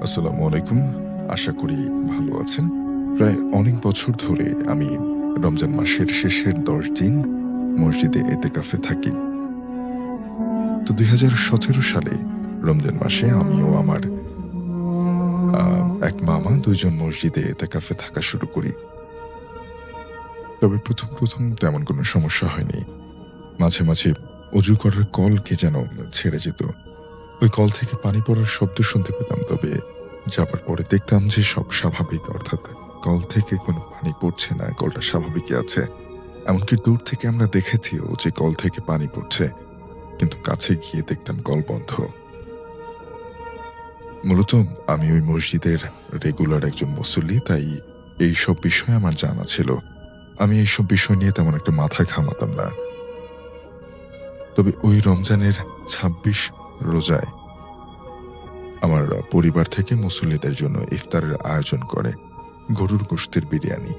আসসালামু আলাইকুম। আশা করি ভালো আছেন। প্রায় অনেক বছর ধরে আমি রমজান মাসের শেষের ১০ দিন মসজিদে এতেকাফে থাকি। তো ২০১৭ সালে রমজান মাসে আমি ও আমার আ এক মামা ২ জন মসজিদে এতেকাফে থাকা শুরু করি। তবে ১ম তেমন কোনো সমস্যা হয়নি। মাঝে মাঝে অজু করার কল কে যেন ছেড়ে যেত। ওই কল থেকে পানি পড়ার শব্দ শুনতে পেতাম। তবে যাবার পরে দেখতাম যে সব স্বাভাবিক। অর্থাৎ কল থেকে কোনো পানি পড়ছে না, কলটা স্বাভাবিকই আছে। এমনকি দূর থেকে আমরা দেখেছিও যে কল থেকে পানি পড়ছে। কিন্তু কাছে গিয়ে দেখতাম কল বন্ধ। মূলত আমি ওই মসজিদের রেগুলার একজন মুসল্লি, তাই এইসব বিষয় আমার জানা ছিল। আমি এইসব বিষয় নিয়ে তেমন একটা মাথা ঘামাতাম না। তবে ওই রমজানের ২৬ রোজায় আমার পরিবার থেকে মুসল্লিদের জন্য ইফতারের আয়োজন করে গরুর গোশতের বিরিয়ানি।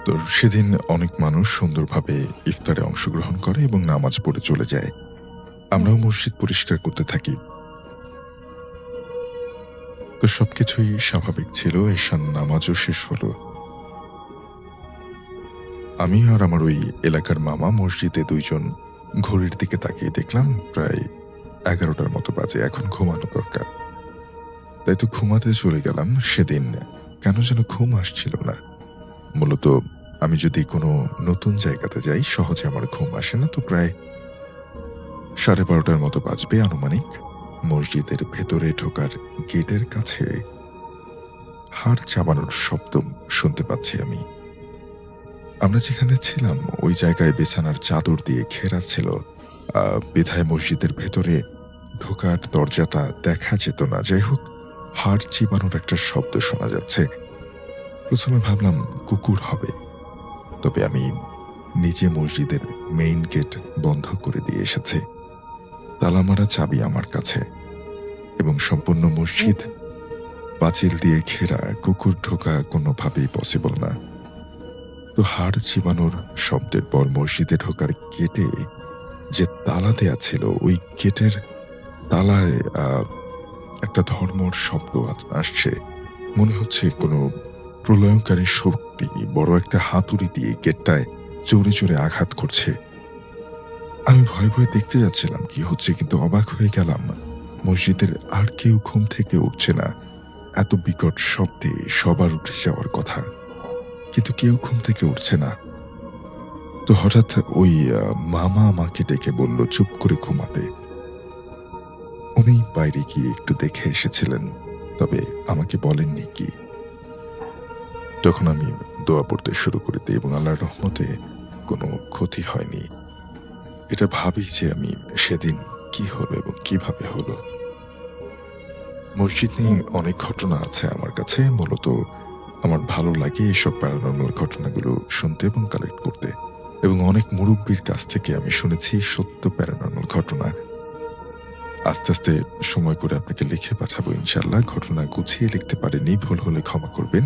তো সেদিন অনেক মানুষ সুন্দরভাবে ইফতারে অংশগ্রহণ করে এবং নামাজ পড়ে চলে যায়। আমরাও মসজিদ পরিষ্কার করতে থাকি। তো সবকিছুই স্বাভাবিক ছিল। এশার নামাজও শেষ হলো। আমি আর আমার ওই এলাকার মামা মসজিদে ২ জন ঘড়ির দিকে তাকিয়ে দেখলাম প্রায় ১১টার মতো বাজে। এখন ঘুমানো দরকার। তাই তো ঘুমাতে চলে গেলাম। সেদিন কেন যেন ঘুম আসছিল না। মূলত আমি যদি কোনো নতুন জায়গাতে যাই সহজে আমার ঘুম আসে না। তো প্রায় ১২:৩০ মতো বাজবে আনুমানিক। মসজিদের ভেতরে ঢোকার গেটের কাছে হাড় চাবানোর শব্দ শুনতে পাচ্ছি আমি। আমরা যেখানে ছিলাম ওই জায়গায় বিছানার চাদর দিয়ে ঘেরা ছিল। বিধায় মসজিদের ভেতরে ঢোকার দরজাটা দেখা যেত না। যাই হোক, হাড় চিবানোর একটা শব্দ শোনা যাচ্ছে। ১ম এ ভাবলাম কুকুর হবে। তবে আমি নিজে মসজিদের মেইন গেট বন্ধ করে দিয়ে এসেছি। তালা মারা চাবি আমার কাছে এবং সম্পূর্ণ মসজিদ পাঁচিল দিয়ে ঘেরা, কুকুর ঢোকা কোনোভাবেই পসিবল না। তো হাড় চিবানোর শব্দের পর মসজিদে ঢোকার গেটে যে তালা দেয়া ছিল ওই গেটের তালায় একটা ধর্মর শব্দ আসছে। মনে হচ্ছে কোনো প্রলয়ঙ্কারী শক্তি বড় একটা হাতুড়ি দিয়ে গেটটায় জোরে আঘাত করছে। আমি ভয়ে দেখতে যাচ্ছিলাম কি হচ্ছে, কিন্তু অবাক হয়ে গেলাম। মসজিদের আর কেউ ঘুম থেকে উঠছে না। এত বিকট শব্দে সবার উঠে যাওয়ার কথা। কিন্তু কেউ ঘুম থেকে উঠছে না। তো হঠাৎ ওই মামা আমাকে ডেকে বলল চুপ করে ঘুমাতে। উনি বাইরে গিয়ে একটু দেখে এসেছিলেন। তবে আমাকে বলেননি কি। তখন আমি দোয়া পড়তে শুরু করে দিই এবং আল্লাহর রহমতে কোনো ক্ষতি হয়নি। এটা ভাবি যে আমি সেদিন কি হলো এবং কিভাবে হলো। মসজিদ নিয়ে অনেক ঘটনা আছে আমার কাছে। মূলত আমার ভালো লাগে এসব প্যারানরমাল ঘটনাগুলো শুনতে এবং কালেক্ট করতে। এবং অনেক মুরুব্বির কাছ থেকে আমি শুনেছি সত্য প্যারানরমাল ঘটনা। আস্তে সময় করে আপনাকে লিখে পাঠাবো ইনশাআল্লাহ। ঘটনা গুছিয়ে লিখতে পারিনি, ভুল হলে ক্ষমা করবেন।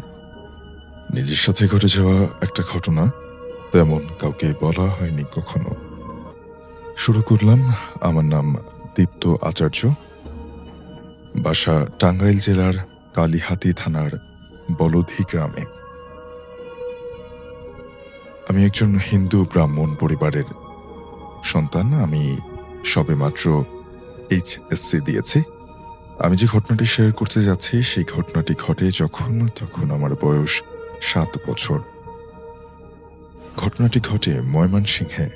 নিজের সাথে ঘটে যাওয়া একটা ঘটনা, তেমন কাউকে বলা হয়নি কখনো। শুরু করলাম। আমার নাম দীপ্ত আচার্য। বাসা টাঙ্গাইল জেলার কালিহাতী থানার বলধি গ্রামে। আমি একজন হিন্দু ব্রাহ্মণ পরিবারের সন্তান। আমি সবেমাত্র এইচএসসি দিয়েছি। আমি যে ঘটনাটি শেয়ার করতে যাচ্ছি সেই ঘটনাটি ঘটে তখন আমার বয়স ৭ বছর। ঘটনাটি ঘটে ময়মনসিংহে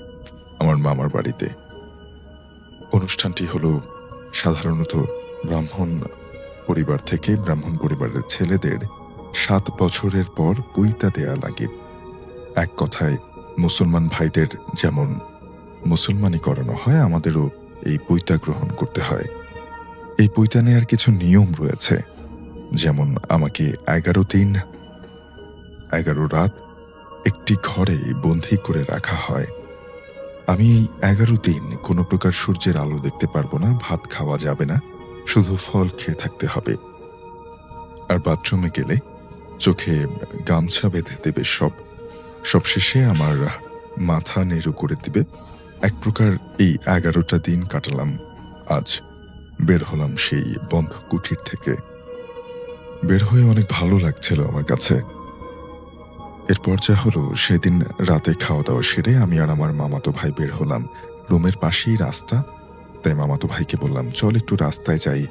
আমার মামার বাড়িতে। অনুষ্ঠানটি হলো সাধারণত ব্রাহ্মণ পরিবার থেকে ব্রাহ্মণ পরিবারের ছেলেদের ৭ বছরের পর পৈতা দেয়া লাগে। এক কথায় মুসলমান ভাইদের যেমন মুসলমানি করানো হয়, আমাদেরও এই পৈতা গ্রহণ করতে হয়। এই পৈতা নেয়ার কিছু নিয়ম রয়েছে। যেমন আমাকে ১১ দিন ১১ রাত একটি ঘরে বন্দী করে রাখা হয়। আমি এই ১১ দিন কোনো প্রকার সূর্যের আলো দেখতে পারবো না, ভাত খাওয়া যাবে না, শুধু ফল খেয়ে থাকতে হবে। আর বাথরুমে গেলে চোখে গামছা বেঁধে দেবে সবশেষে আমার মাথা নেড়ু করে দিবে। এক প্রকার এই ১১টা দিন কাটালাম আজ। বের হলাম সেই বন্ধ কুঠির থেকে। বের হয়ে অনেক ভালো লাগছিল আমার কাছে। এরপর যা হলো, সেদিন রাতে খাওয়া-দাওয়া সেরে আমি আর আমার মামাতো ভাই বের হলাম। রুমের পাশেই রাস্তা। তাই মামাতো ভাইকে বললাম, "চল একটু রাস্তায় যাই।"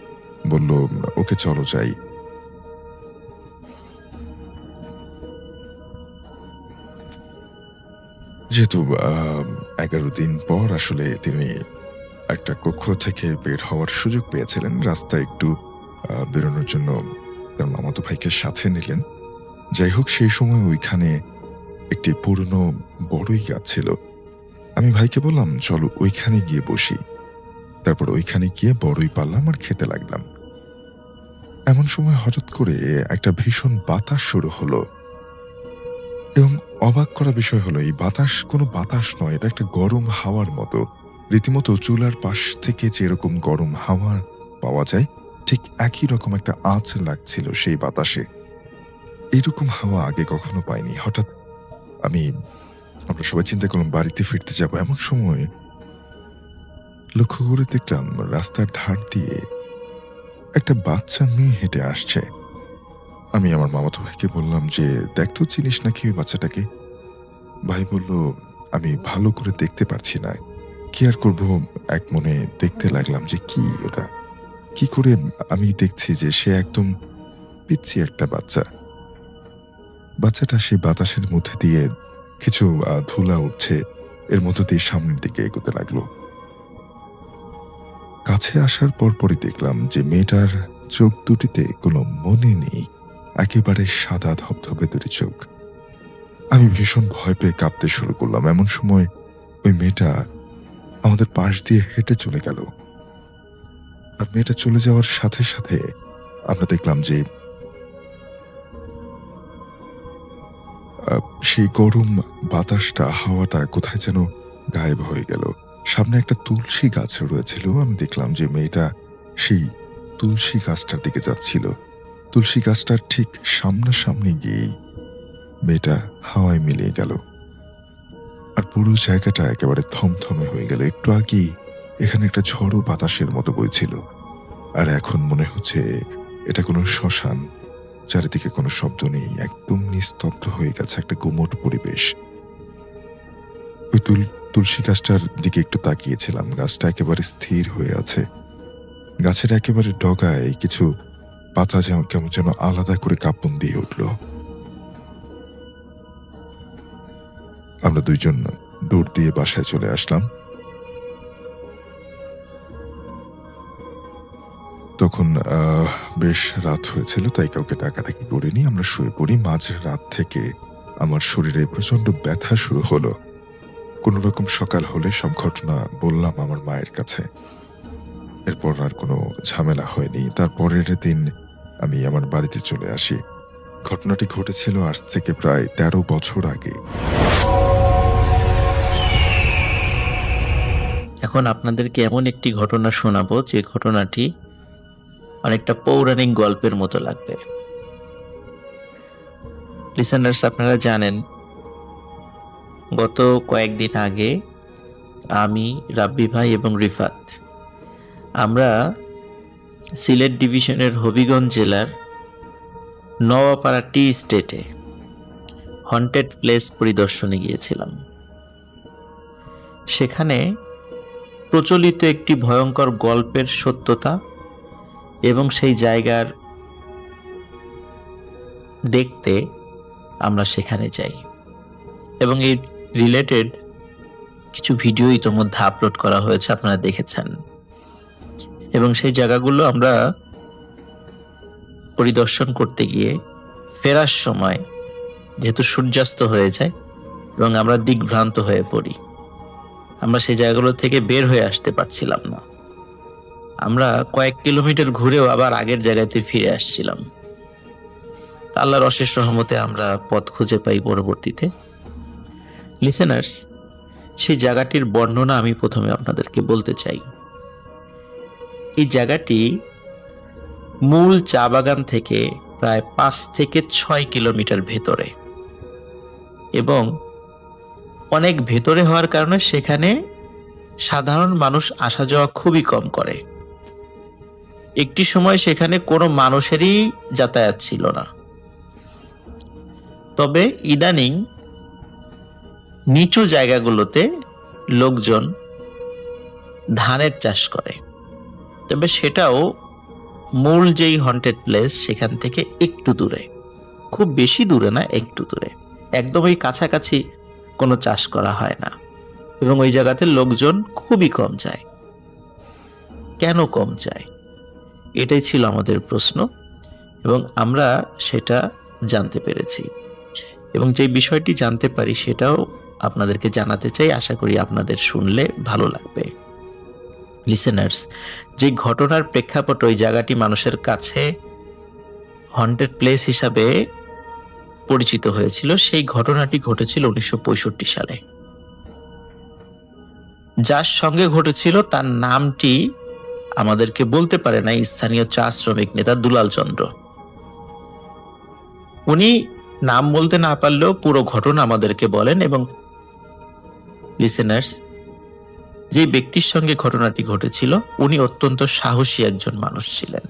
বলল, "ওকে চলো যাই।" যেহেতু আ ১১ দিন পর আসলে তিনি একটা কক্ষ থেকে বের হওয়ার সুযোগ পেয়েছিলেন। রাস্তায় একটু বেরোনোর জন্য তার মামাতো ভাইকে সাথে নিলেন। যাই হোক, সেই সময় ওইখানে একটি পুরনো বড়ই গাছ ছিল। আমি ভাইকে বললাম, "চলো ওইখানে গিয়ে বসি।" তারপর ওইখানে গিয়ে বড়ই পারলাম আর খেতে লাগলাম। এমন সময় হঠাৎ করে একটা ভীষণ বাতাস শুরু হলো এবং অবাক করা বিষয় হলো, এই বাতাস কোনো বাতাস নয়, এটা একটা গরম হাওয়ার মতো। রীতিমতো চুলার পাশ থেকে যেরকম গরম হাওয়া পাওয়া যায়, ঠিক একই রকম একটা আঁচ লাগছিল সেই বাতাসে। এইরকম হাওয়া আগে কখনো পাইনি। হঠাৎ আমি আমরা সবাই চিন্তা করলাম বাড়িতে ফিরতে যাব। এমন সময় লক্ষ্য করে দেখলাম রাস্তার ধার দিয়ে একটা বাচ্চা মেয়ে হেঁটে আসছে। আমি আমার মামাতো ভাইকে বললাম যে, "দেখ তো, চিনিস নাকি ওই বাচ্চাটাকে?" ভাই বলল, "আমি ভালো করে দেখতে পারছি না।" কি আর করব, এক মনে দেখতে লাগলাম যে কি ওটা। কি করে আমি দেখছি যে সে একদম পিচ্চি একটা বাচ্চা। বাচ্চাটা সেই বাতাসের মধ্যে দিয়ে কিছু ধুলা উঠছে। এর মধ্য দিয়ে সামনের দিকে এগোতে লাগলো। কাছে আসার পরপরই দেখলাম যে মেয়েটার চোখ দুটিতে কোনো মনি নেই। একেবারে সাদা ধবধবে দুটি চোখ। আমি ভীষণ ভয় পেয়ে কাঁপতে শুরু করলাম। এমন সময় ওই মেয়েটা আমাদের পাশ দিয়ে হেঁটে চলে গেল। আর মেয়েটা চলে যাওয়ার সাথে, সাথে আমরা দেখলাম যে আ সেই গরম বাতাসটা, হাওয়াটা কোথায় যেন গায়েব হয়ে গেল। সামনে একটা তুলসী গাছ রয়েছিল। আমি দেখলাম যে মেয়েটা সেই তুলসী গাছটার দিকে যাচ্ছিল। তুলসী গাছটার ঠিক সামনাসামনি গিয়েই মেয়েটা হাওয়ায় মিলিয়ে গেল। আর পুরো জায়গাটা একেবারে থমথমে হয়ে গেল। একটু আগেই এখানে একটা ঝড়ো বাতাসের মতো বইছিল। আর এখন মনে হচ্ছে এটা কোনো শ্মশান। চারিদিকে কোনো শব্দ নেই। একদম নিস্তব্ধ হয়ে গেছে একটা গুমোট পরিবেশ। ওই তুলসী গাছটার দিকে একটু তাকিয়েছিলাম। গাছটা একেবারে স্থির হয়ে আছে। গাছের একেবারে ডগায় কিছু পাতা কেমন যেন আলাদা করে কাঁপন দিয়ে উঠল। আমরা ২ জন দৌড় দিয়ে বাসায় চলে আসলাম। তখন বেশ রাত হয়েছিল, তাই কাউকে ডাকাডাকি করিনি। আমরা শুয়ে পড়ি। মাঝরাত থেকে আমার শরীরে প্রচন্ড ব্যথা শুরু হলো। কোনরকম সকাল হলে সব ঘটনা বললাম আমার মায়ের কাছে। এরপর আর কোনো ঝামেলা হয়নি। তার পরের দিন আমি আমার বাড়িতে চলে আসি। ঘটনাটি ঘটেছিল আজ থেকে প্রায় ১৩ বছর আগে। এখন আপনাদেরকে এমন একটি ঘটনা শোনাবো যে ঘটনাটি অনেকটা পৌরাণিক গল্পের মতো লাগবে। লিসেনার্স, আপনারা জানেন গত কয়েকদিন আগে আমি, রাব্বি ভাই এবং রিফাত আমরা সিলেট ডিভিশনের হবিগঞ্জ জেলার নওয়াপাড়া টি স্টেটে হন্টেড প্লেস পরিদর্শনে গিয়েছিলাম। সেখানে প্রচলিত একটি ভয়ঙ্কর গল্পের সত্যতা এবং সেই জায়গার দেখতে আমরা সেখানে যাই এবং এই রিলেটেড কিছু ভিডিও ইতোমধ্যে আপলোড করা হয়েছে, আপনারা দেখেছেন। এবং সেই জায়গাগুলো আমরা পরিদর্শন করতে গিয়ে ফেরার সময় যেহেতু সূর্যাস্ত হয়ে যায় এবং আমরা দিকভ্রান্ত হয়ে পড়ি, আমরা সেই জায়গাগুলো থেকে বের হয়ে আসতে পারছিলাম না। আমরা কয়েক কিলোমিটার ঘুরেও আবার আগের জায়গাতে ফিরে আসছিলাম। আল্লাহর অশেষ রহমতে আমরা পথ খুঁজে পাই পরবর্তীতে। লিসেনার্স, সেই জায়গাটির বর্ণনা আমি প্রথমে আপনাদেরকে বলতে চাই। এই জায়গাটি মূল চা বাগান থেকে প্রায় ৫ থেকে ৬ কিলোমিটার ভেতরে এবং অনেক ভেতরে হওয়ার কারণে সেখানে সাধারণ মানুষ আসা যাওয়া খুবই কম করে। একটি সময় সেখানে কোনো মানুষেরই যাতায়াত ছিল না। তবে ইদানিং নিচু জায়গাগুলোতে লোকজন ধানের চাষ করে, তবে সেটাও মূল যেই হন্টেড প্লেস সেখান থেকে একটু দূরে, খুব বেশি দূরে না, একটু দূরে, একদমই কাছাকাছি কোনো চাষ করা হয় না, এবং ওই জায়গাতে লোকজন খুবই কম যায়। কেন কম যায়, এটাই ছিল আমাদের প্রশ্ন, এবং আমরা সেটা জানতে পেরেছি, এবং যে বিষয়টি জানতে পারি সেটাও আপনাদেরকে জানাতে চাই। আশা করি আপনাদের শুনলে ভালো লাগবে। লিসেনার্স, যে ঘটনার প্রেক্ষাপট ওই জায়গাটি মানুষের কাছে হন্টেড প্লেস হিসাবে পরিচিত হয়েছিল, সেই ঘটনাটি ঘটেছিল 1965 সালে। যার সঙ্গে ঘটেছিল তার নামটি আমাদেরকে বলতে পারে না স্থানীয় চা শ্রমিক নেতা দুলাল চন্দ্র। উনি নাম বলতে না পারলেও পুরো ঘটনা আমাদেরকে বলেন। এবং লিসেনার্স, যে ব্যক্তির সঙ্গে ঘটনাটি ঘটেছিল উনি অত্যন্ত সাহসী একজন মানুষ ছিলেন।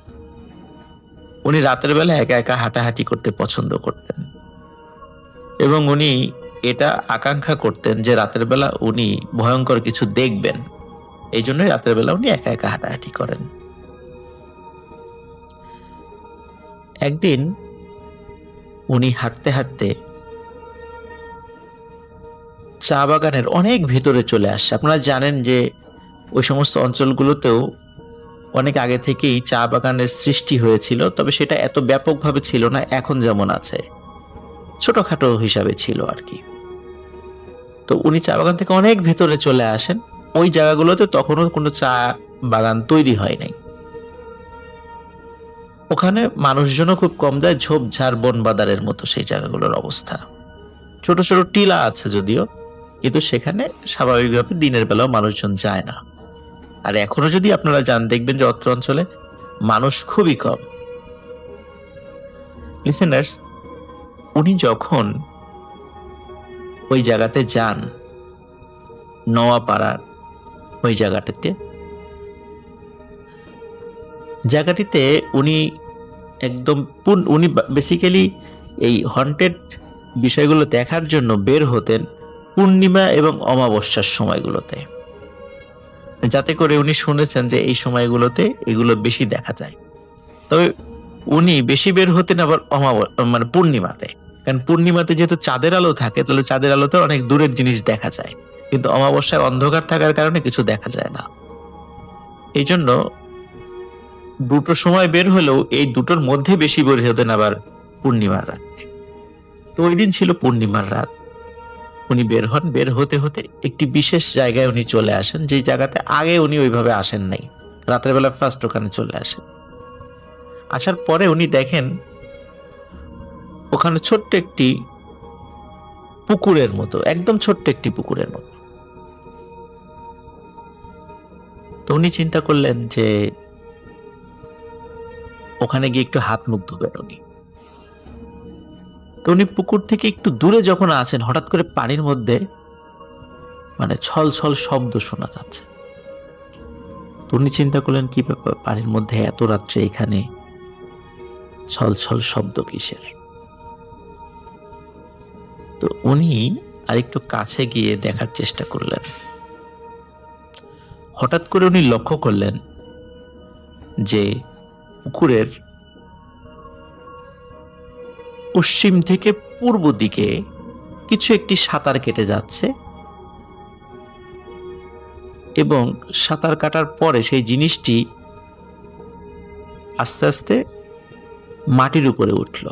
উনি রাতের বেলা একা একা হাঁটাহাঁটি করতে পছন্দ করতেন, এবং উনি এটা আকাঙ্ক্ষা করতেন যে রাতের বেলা উনি ভয়ঙ্কর কিছু দেখবেন, এই জন্যই রাতের বেলা উনি একা একা হাঁটাহাঁটি করেন। একদিন উনি হাঁটতে হাঁটতে চা বাগানের অনেক ভেতরে চলে আসছে। আপনারা জানেন যে ওই সমস্ত অঞ্চলগুলোতেও অনেক আগে থেকেই চা বাগানের সৃষ্টি হয়েছিল, তবে সেটা এত ব্যাপকভাবে ছিল না এখন যেমন আছে, ছোটখাটো হিসাবে ছিল আর কি। তো উনি চা বাগান থেকে অনেক ভেতরে চলে আসেন। ওই জায়গাগুলোতে তখনও কোনো চা বাগান তৈরি হয় নাই, ওখানে মানুষজনও খুব কম যায়, ঝোপঝাড় বনবাদারের মতো সেই জায়গাগুলোর অবস্থা। ছোট ছোট টিলা আছে যদিও, কিন্তু সেখানে স্বাভাবিকভাবে দিনের বেলাও মানুষজন যায় না। আর এখনো যদি আপনারা যান দেখবেন যে অত্র অঞ্চলে মানুষ খুবই কম। লিসেনার্স, উনি যখন ওই জায়গাতে যান, নোয়াপাড়ার ওই জায়গাটিতে উনি একদম উনি বেসিক্যালি এই হন্টেড বিষয়গুলো দেখার জন্য বের হতেন পূর্ণিমা এবং অমাবস্যার সময়গুলোতে, যাতে করে উনি শুনেছেন যে এই সময়গুলোতে এগুলো বেশি দেখা যায়। তবে উনি বেশি বের হতেন আবার মানে পূর্ণিমাতে, কারণ পূর্ণিমাতে যেহেতু চাঁদের আলো থাকে, তাহলে চাঁদের আলোতে অনেক দূরের জিনিস দেখা যায়, কিন্তু অমাবস্যায় অন্ধকার থাকার কারণে কিছু দেখা যায় না। এই জন্য দুটো সময় বের হলেও এই দুটোর মধ্যে বেশি বের হতেন আবার পূর্ণিমার রাতে। তো ওই দিন ছিল পূর্ণিমার রাত। উনি বের হন, বের হতে হতে একটি বিশেষ জায়গায় উনি চলে আসেন, যে জায়গাতে আগে উনি ওইভাবে আসেন নাই। রাতের বেলা ফার্স্ট ওখানে চলে আসেন। আসার পরে উনি দেখেন ওখানে ছোট্ট একটি পুকুরের মতো, একদম ছোট্ট একটি পুকুরের মতো। তো উনি চিন্তা করলেন যে ওখানে গিয়ে একটু হাত মুখ ধুবেন উনি। তো উনি পুকুর থেকে একটু দূরে যখন আছেন, হঠাৎ করে পানির মধ্যে মানে ছল ছল শব্দ শোনা যাচ্ছে। তো উনি চিন্তা করলেন কি ব্যাপার, পানির মধ্যে এত রাত্রে এখানে ছল ছল শব্দ কিসের? তো উনি আরেকটু কাছে গিয়ে দেখার চেষ্টা করলেন। হঠাৎ করে উনি লক্ষ্য করলেন যে পুকুরের পশ্চিম থেকে পূর্ব দিকে কিছু একটি সাঁতার কেটে যাচ্ছে, এবং সাঁতার কাটার পরে সেই জিনিসটি আস্তে আস্তে মাটির উপরে উঠল।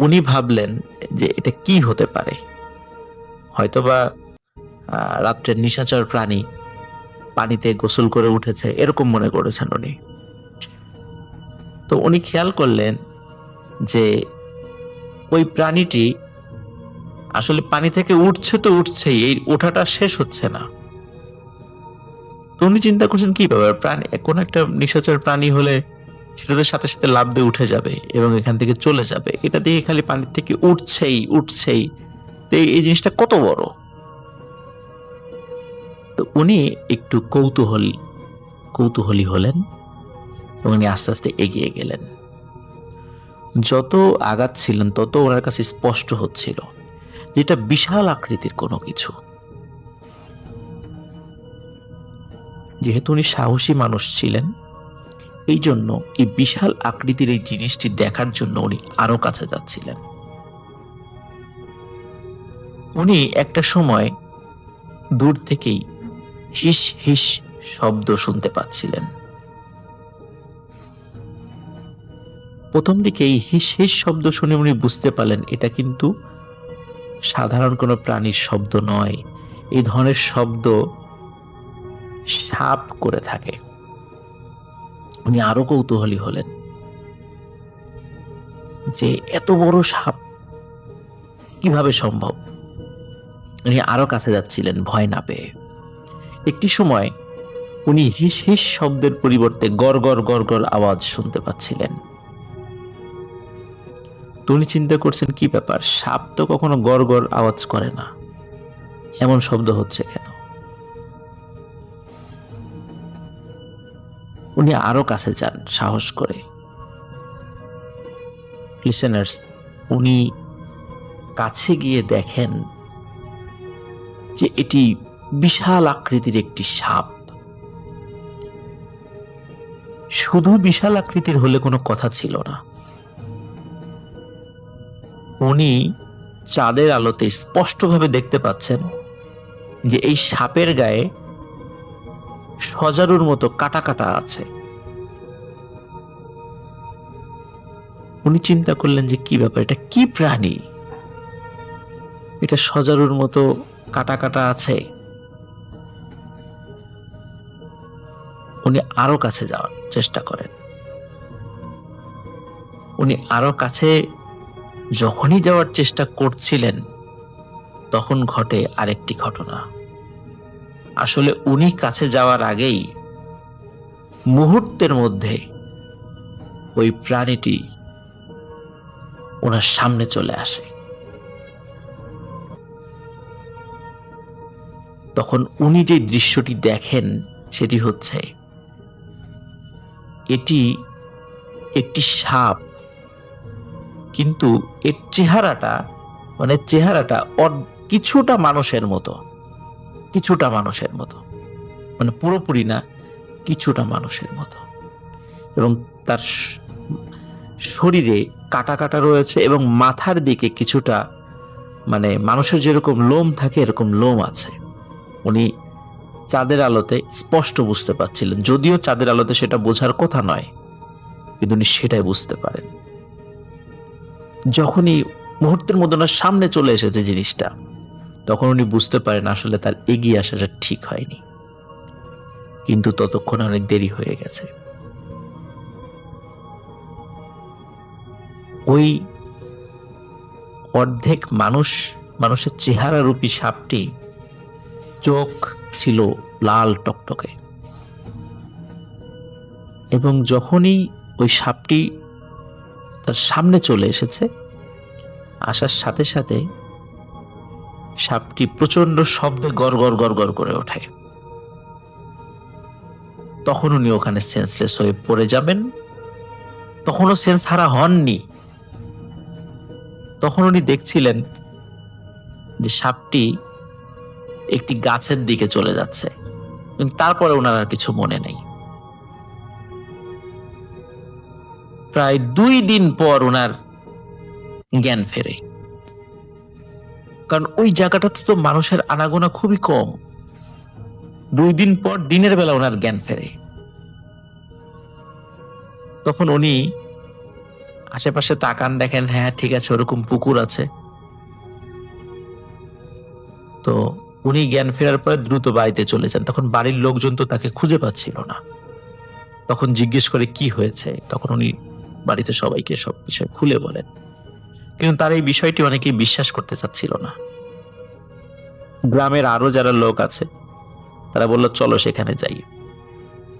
উনি ভাবলেন যে এটা কি হতে পারে, হয়তোবা রাত্রের নিশাচর প্রাণী পানিতে গোসল করে উঠেছে, এরকম মনে করেছেন উনি। তো উনি খেয়াল করলেন যে ওই প্রাণীটি আসলে পানি থেকে উঠছে তো উঠছেই, এই ওঠাটা শেষ হচ্ছে না। তো উনি চিন্তা করছেন কি ব্যাপার, প্রাণী কোন একটা নিশাচর প্রাণী হলে সেটাদের সাথে সাথে লাফ দিয়ে উঠে যাবে এবং এখান থেকে চলে যাবে, এটা দিয়ে খালি পানির থেকে উঠছেই উঠছেই, তো এই জিনিসটা কত বড়। তো উনি একটু কৌতূহলী হলেন উনি আস্তে আস্তে এগিয়ে গেলেন। যত আগাচ্ছিলেন তত ওনার কাছে স্পষ্ট হচ্ছিল যে এটা বিশাল আকৃতির কোনো কিছু। যেহেতু উনি সাহসী মানুষ ছিলেন, এই জন্য এই বিশাল আকৃতির এই জিনিসটি দেখার জন্য উনি আরো কাছে যাচ্ছিলেন। উনি একটা সময় দূর থেকেই হিস হিস শব্দ শুনতে পাচ্ছিলেন। প্রথম দিকে এই হিস হিস শব্দ শুনে উনি বুঝতে পারলেন এটা কিন্তু সাধারণ কোনো প্রাণীর শব্দ নয়। এই ধরনের শব্দ সাপ করে থাকে। উনি আরো কৌতূহলী হলেন যে এত বড় সাপ কিভাবে সম্ভব। উনি আরো কাছে যাচ্ছিলেন ভয় না পেয়ে। একটি সময় উনি হিস হিস শব্দের পরিবর্তে গড় গড় গড় গড় আওয়াজ শুনতে পাচ্ছিলেন। তো উনি চিন্তা করছেন কি ব্যাপার, সাপ তো কখনো গড় গড় আওয়াজ করে না, এমন শব্দ হচ্ছে কেন। উনি আরো কাছে যান সাহস করে। লিসেনার্স, উনি কাছে গিয়ে দেখেন যে এটি বিশাল আকৃতির একটি সাপ। শুধু বিশাল আকৃতির হলে কোনো কথা ছিল না, উনি চাঁদের আলোতে স্পষ্টভাবে দেখতে পাচ্ছেন যে এই সাপের গায়ে সজারুর মতো কাটা কাটা আছে। উনি চিন্তা করলেন যে কি ব্যাপার, এটা কি প্রাণী, এটা সজারুর মতো কাটা কাটা আছে। উনি আরো কাছে যাওয়ার চেষ্টা করেন। উনি আরো কাছে যখনই যাওয়ার চেষ্টা করছিলেন তখন ঘটে আরেকটি ঘটনা। আসলে উনি কাছে যাওয়ার আগেই মুহূর্তের মধ্যে ওই প্রাণীটি ওনার সামনে চলে আসে। তখন উনি যে দৃশ্যটি দেখেন সেটি হচ্ছে এটি একটি সাপ, কিন্তু এর চেহারাটা কিছুটা মানুষের মতো, মানে পুরোপুরি না, কিছুটা মানুষের মতো। এবং তার শরীরে কাটা কাটা রয়েছে এবং মাথার দিকে কিছুটা মানে মানুষের যেরকম লোম থাকে এরকম লোম আছে। উনি চাঁদের আলোতে স্পষ্ট বুঝতে পারছিলেন, যদিও চাঁদের আলোতে সেটা বোঝার কথা নয়, কিন্তু উনি সেটাই বুঝতে পারেন। যখনই মুহূর্তের মধ্যে ওনার সামনে চলে এসেছে জিনিসটা, তখন উনি বুঝতে পারেন আসলে তার এগিয়ে আসাটা ঠিক হয়নি, কিন্তু ততক্ষণে অনেক দেরি হয়ে গেছে। ওই অর্ধেক মানুষের চেহারা রূপী সাপটি চোখ ছিল লাল টকটকে, এবং যখনই ওই সাপটি তার সামনে চলে এসেছে, আসার সাথে সাথে সাপটি প্রচন্ড শব্দে গড় গড় গড় গড় করে ওঠে। তখন উনি ওখানে সেন্সলেস হয়ে পড়ে যাবেন। তখনও সেন্স হারা হননি। তখন উনি দেখছিলেন যে সাপটি একটি গাছের দিকে চলে যাচ্ছে, কিন্তু তারপরে ওনার আর কিছু মনে নেই। প্রায় 2 দিন পর ওনার জ্ঞান ফেরে, কারণ ওই জায়গাটাতে তো মানুষের আনাগোনা খুবই কম। 2 দিন পর দিনের বেলা ওনার জ্ঞান ফেরে। তখন উনি আশেপাশে তাকান, দেখেন হ্যাঁ ঠিক আছে, ওরকম পুকুর আছে। তো উনি জ্ঞান ফেরার পরে দ্রুত বাড়িতে চলে যান। তখন বাড়ির লোকজন তো তাকে খুঁজে পাচ্ছিল না। তখন জিজ্ঞেস করে কি হয়েছে, তখন উনি বাড়িতে সবাইকে সব বিষয় খুলে বলেন, কিন্তু তার এই বিষয়টি অনেকেই বিশ্বাস করতে চাচ্ছিল না। গ্রামের আরো যারা লোক আছে তারা বলল চলো সেখানে যাই।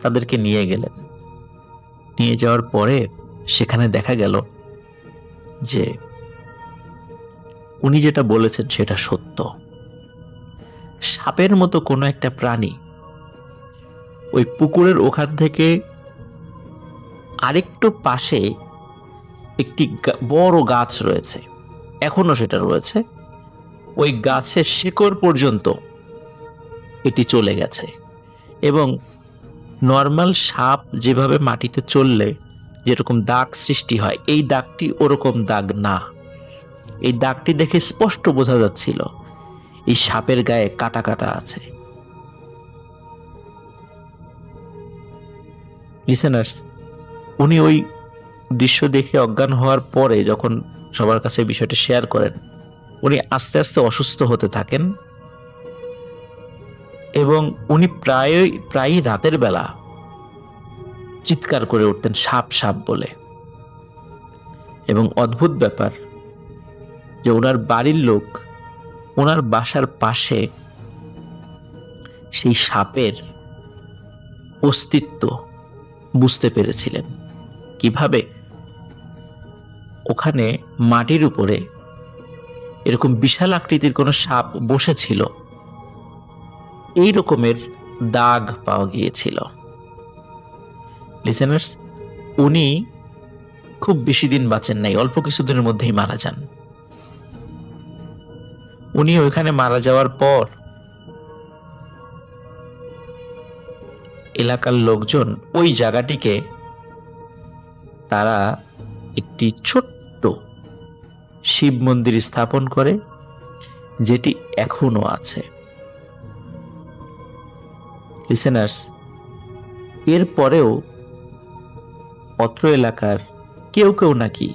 তাদেরকে নিয়ে গেলেন। নিয়ে যাওয়ার পরে সেখানে দেখা গেল যে উনি যেটা বলেছেন সেটা সত্য। সাপের মতো কোনো একটা প্রাণী ওই পুকুরের ওখান থেকে আরেকটু পাশে একটি বড় গাছ রয়েছে, এখনো সেটা রয়েছে। ওই গাছের শিকড় পর্যন্ত এটি চলে গেছে, এবং নর্মাল সাপ যেভাবে মাটিতে চললে যেরকম দাগ সৃষ্টি হয়, এই দাগটি ওরকম দাগ না। এই দাগটি দেখে স্পষ্ট বোঝা যাচ্ছিল এই সাপের গায়ে কাটা কাটা আছে। লিসেনার্স, উনি ওই দৃশ্য দেখে অজ্ঞান হওয়ার পরে যখন সবার কাছে বিষয়টা শেয়ার করেন, উনি আস্তে আস্তে অসুস্থ হতে থাকেন, এবং উনি প্রায়ই রাতের বেলা চিৎকার করে উঠতেন সাপ সাপ বলে। এবং অদ্ভুত ব্যাপার যে ওনার বাড়ির লোক ওনার বাসার পাশে সেই সাপের অস্তিত্ব বুঝতে পেরেছিলেন। কিভাবে? ওখানে মাটির উপরে এরকম বিশাল আকৃতির কোনো সাপ বসেছিল, এই রকমের দাগ পাওয়া গিয়েছিল। লিসেনার্স, উনি খুব বেশি দিন বাঁচেন নাই, অল্প কিছুদিনের মধ্যেই মারা যান। উনি ওইখানে মারা যাওয়ার পর এলাকার লোকজন ওই জায়গাটিকে তারা একটি ছোট্ট শিব মন্দির স্থাপন করে, যেটি এখনো আছে। লিসেনার্স, এর পরেও অত্র এলাকার কেউ কেউ নাকি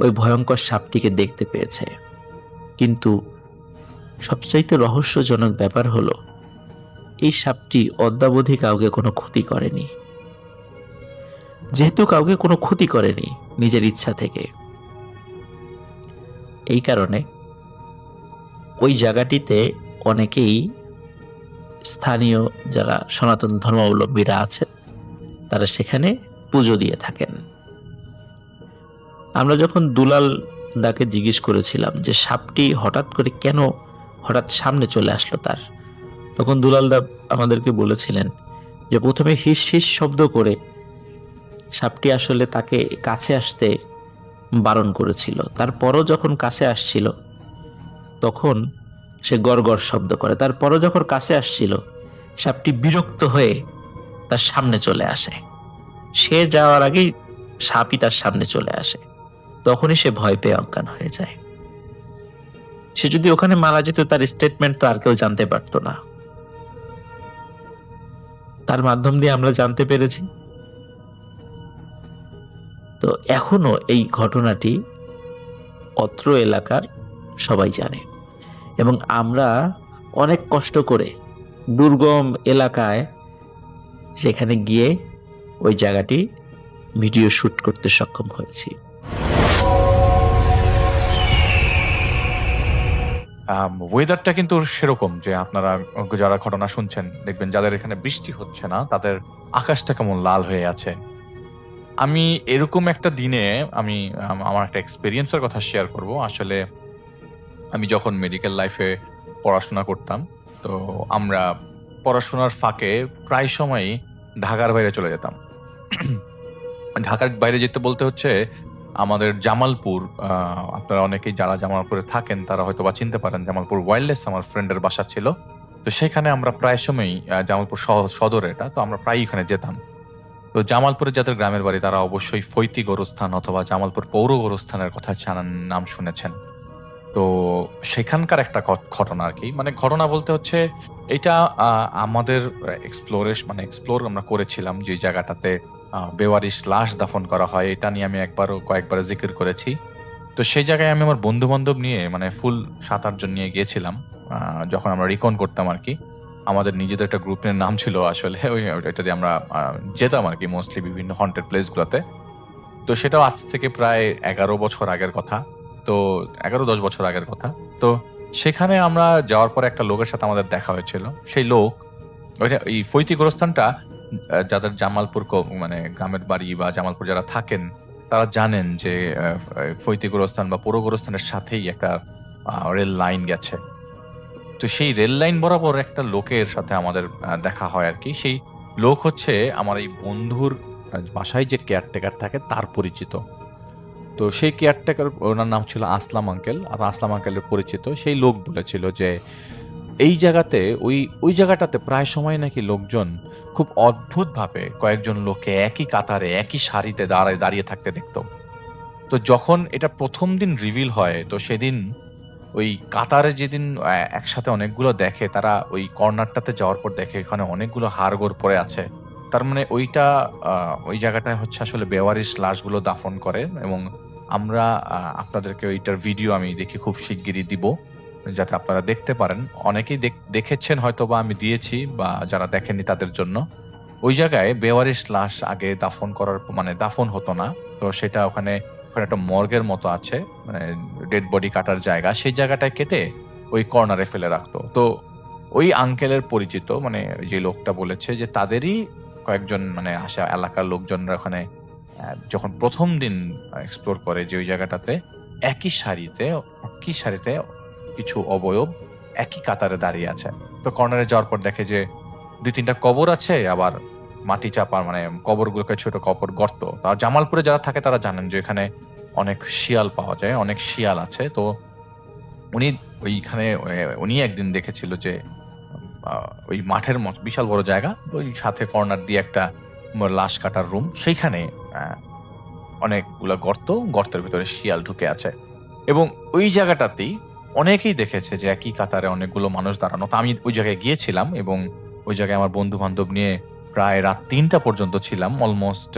ওই ভয়ঙ্কর সাপটিকে দেখতে পেয়েছে, কিন্তু সবচাইতে রহস্যজনক ব্যাপার হলো এই সাপটি অদ্যাবধি কাউকে কোনো ক্ষতি করেনি। যেহেতু কাউকে কোনো ক্ষতি করেনি নিজের ইচ্ছা থেকে, এই কারণে ওই জায়গাটিতে অনেকেই স্থানীয় যারা সনাতন ধর্মাবলম্বীরা আছেন তারা সেখানে পুজো দিয়ে থাকেন। আমরা যখন দুলাল দাকে জিজ্ঞেস করেছিলাম যে সাপটি হঠাৎ করে কেন হঠাৎ সামনে চলে আসলো তার, তখন দুলাল দা আমাদেরকে বলেছিলেন যে প্রথমে হিস হিস শব্দ করে সাপটি আসলে তাকে কাছে আসতে বারণ করেছিল, তারপরও যখন কাছে আসছিল তখন সে গড়গড় শব্দ করে, তারপরও যখন কাছে আসছিল সাপটি বিরক্ত হয়ে তার সামনে চলে আসে। সে যাওয়ার আগেই সাপই তার সামনে চলে আসে, তখনই সে ভয় পেয়ে অজ্ঞান হয়ে যায়। সে যদি ওখানে মারা যেত তার স্টেটমেন্ট তো আর কেউ জানতে পারতো না। তার মাধ্যম দিয়ে আমরা জানতে পেরেছি। তো এখনো এই ঘটনাটি অত্র এলাকার সবাই জানে, এবং আমরা অনেক কষ্ট করে দুর্গম এলাকায় সেখানে গিয়ে ওই জায়গাটি ভিডিও শুট করতে সক্ষম হয়েছি। ওয়েদারটা কিন্তু সেরকম যে আপনারা যারা ঘটনা শুনছেন দেখবেন যাদের এখানে বৃষ্টি হচ্ছে না তাদের আকাশটা কেমন লাল হয়ে আছে। আমি এরকম একটা দিনে আমার একটা এক্সপিরিয়েন্সের কথা শেয়ার করব। আসলে আমি যখন মেডিকেল লাইফে পড়াশোনা করতাম, তো আমরা পড়াশোনার ফাঁকে প্রায় সময়ই ঢাকার বাইরে চলে যেতাম। ঢাকার বাইরে যেতে বলতে হচ্ছে আমাদের জামালপুর, আপনারা অনেকেই যারা জামালপুরে থাকেন তারা হয়তো বা চিনতে পারেন, জামালপুর ওয়াইল্ডলেস আমার ফ্রেন্ডের বাসা ছিল। তো সেখানে আমরা প্রায় সময়ই জামালপুর সদর এটা, তো আমরা প্রায়ই এখানে যেতাম। তো জামালপুরে যাদের গ্রামের বাড়ি তারা অবশ্যই ফৈতি গোরস্থান অথবা জামালপুর পৌর গোরস্থানের কথা নাম শুনেছেন। তো সেখানকার একটা ঘটনা আর কি, মানে ঘটনা বলতে হচ্ছে এটা আমাদের এক্সপ্লোর আমরা করেছিলাম যে জায়গাটাতে বেওয়ারিশ লাশ দাফন করা হয়, এটা নিয়ে আমি কয়েকবার জিকির করেছি। তো সেই জায়গায় আমি আমার বন্ধু বান্ধব নিয়ে মানে ফুল 7-8 জন নিয়ে গিয়েছিলাম যখন আমরা রিকন করতাম আর কি। আমাদের নিজেদের একটা গ্রুপের নাম ছিল আসলে, ওইটা দিয়ে আমরা যেতাম আর কি মোস্টলি বিভিন্ন হন্টেড প্লেসগুলোতে। তো সেটাও আজ থেকে প্রায় 11 বছর আগের কথা, তো 11-10 বছর আগের কথা। তো সেখানে আমরা যাওয়ার পরে একটা লোকের সাথে আমাদের দেখা হয়েছিল। সেই লোক এই ফৈতি গোরস্থানটা যাদের জামালপুর মানে গ্রামের বাড়ি বা জামালপুর যারা থাকেন তারা জানেন যে ফৈতি গোরস্থান বা পুরো গোরস্থানের সাথেই একটা রেল লাইন গেছে। তো সেই রেল লাইন বরাবর একটা লোকের সাথে আমাদের দেখা হয় আর কি। সেই লোক হচ্ছে আমার এই বন্ধুর বাসায় যে কেয়ারটেকার থাকে তার পরিচিত। তো সেই কেয়ারটেকার, ওনার নাম ছিল আসলাম আঙ্কেল, আর আসলাম আঙ্কেলের পরিচিত সেই লোক বলেছিল যে এই জায়গাতে ওই জায়গাটাতে প্রায় সময় নাকি লোকজন খুব অদ্ভুতভাবে কয়েকজন লোককে একই কাতারে একই সারিতে দাঁড়িয়ে থাকতে দেখতো। তো যখন এটা প্রথম দিন রিভিল হয়, তো সেদিন ওই কাতারে যেদিন একসাথে অনেকগুলো দেখে, তারা ওই কর্নারটাতে যাওয়ার পর দেখে এখানে অনেকগুলো হাড়গোড় পড়ে আছে। তার মানে ওইটা ওই জায়গাটায় হচ্ছে আসলে বেওয়ারিশ লাশগুলো দাফন করে। এবং আমরা আপনাদেরকে ওইটার ভিডিও আমি দেখি খুব শিগগিরই দিব, যাতে আপনারা দেখতে পারেন। অনেকেই দেখেছেন হয়তো, বা আমি দিয়েছি, বা যারা দেখেননি তাদের জন্য। ওই জায়গায় বেওয়ারিশ লাশ আগে দাফন করার মানে দাফন হতো না। তো সেটা ওখানে ওখানে একটা মর্গের মতো আছে, মানে ডেড বডি কাটার জায়গা, সেই জায়গাটায় কেটে ওই কর্নারে ফেলে রাখতো। তো ওই আঙ্কেলের পরিচিত, মানে যে লোকটা বলেছে যে তাদেরই কয়েকজন মানে আসা এলাকার লোকজনরা ওখানে যখন প্রথম দিন এক্সপ্লোর করে যে ওই জায়গাটাতে একই সারিতে কিছু অবয়ব একই কাতারে দাঁড়িয়ে আছে। তো কর্নারে যাওয়ার পর দেখে যে 2-3টা কবর আছে, আবার মাটি চাপা, মানে কবরগুলোকে ছোট কবর গর্ত। আর জামালপুরে যারা থাকে তারা জানেন যে এখানে অনেক শিয়াল পাওয়া যায়, অনেক শিয়াল আছে। তো উনি ওইখানে উনি একদিন দেখেছিল যে ওই মাঠের মতো বিশাল বড় জায়গা, তো ওই সাথে কর্নার দিয়ে একটা লাশ কাটার রুম, সেইখানে অনেকগুলো গর্তের ভিতরে শিয়াল ঢুকে আছে। এবং ওই জায়গাটাতেই অনেকেই দেখেছে যে একই কাতারে অনেকগুলো মানুষ দাঁড়ানো। তো আমি ওই জায়গায় গিয়েছিলাম এবং ওই জায়গায় আমার বন্ধু বান্ধব নিয়ে প্রায় রাত 3টা পর্যন্ত ছিলাম, অলমোস্ট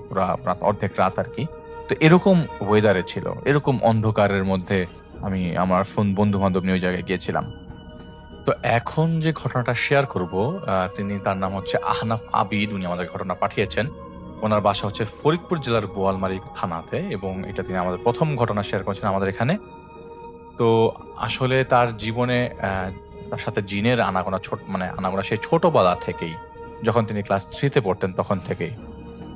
পুরা রাত, অর্ধেক রাত আর কি। তো এরকম ওয়েদারে ছিল, এরকম অন্ধকারের মধ্যে আমি আমার বন্ধু বান্ধব নিয়ে ওই জায়গায় গিয়েছিলাম। তো এখন যে ঘটনাটা শেয়ার করব, তার নাম হচ্ছে আহনাফ আবিদ। উনি আমাদের ঘটনা পাঠিয়েছেন। ওনার বাসা হচ্ছে ফরিদপুর জেলার বোয়ালমারী থানাতে, এবং এটা তিনি আমাদের প্রথম ঘটনা শেয়ার করেছেন আমাদের এখানে। তো আসলে তার জীবনে তার সাথে জিনের আনাগোনা সেই ছোটবেলা থেকেই, যখন তিনি ক্লাস 3-তে পড়তেন তখন থেকেই।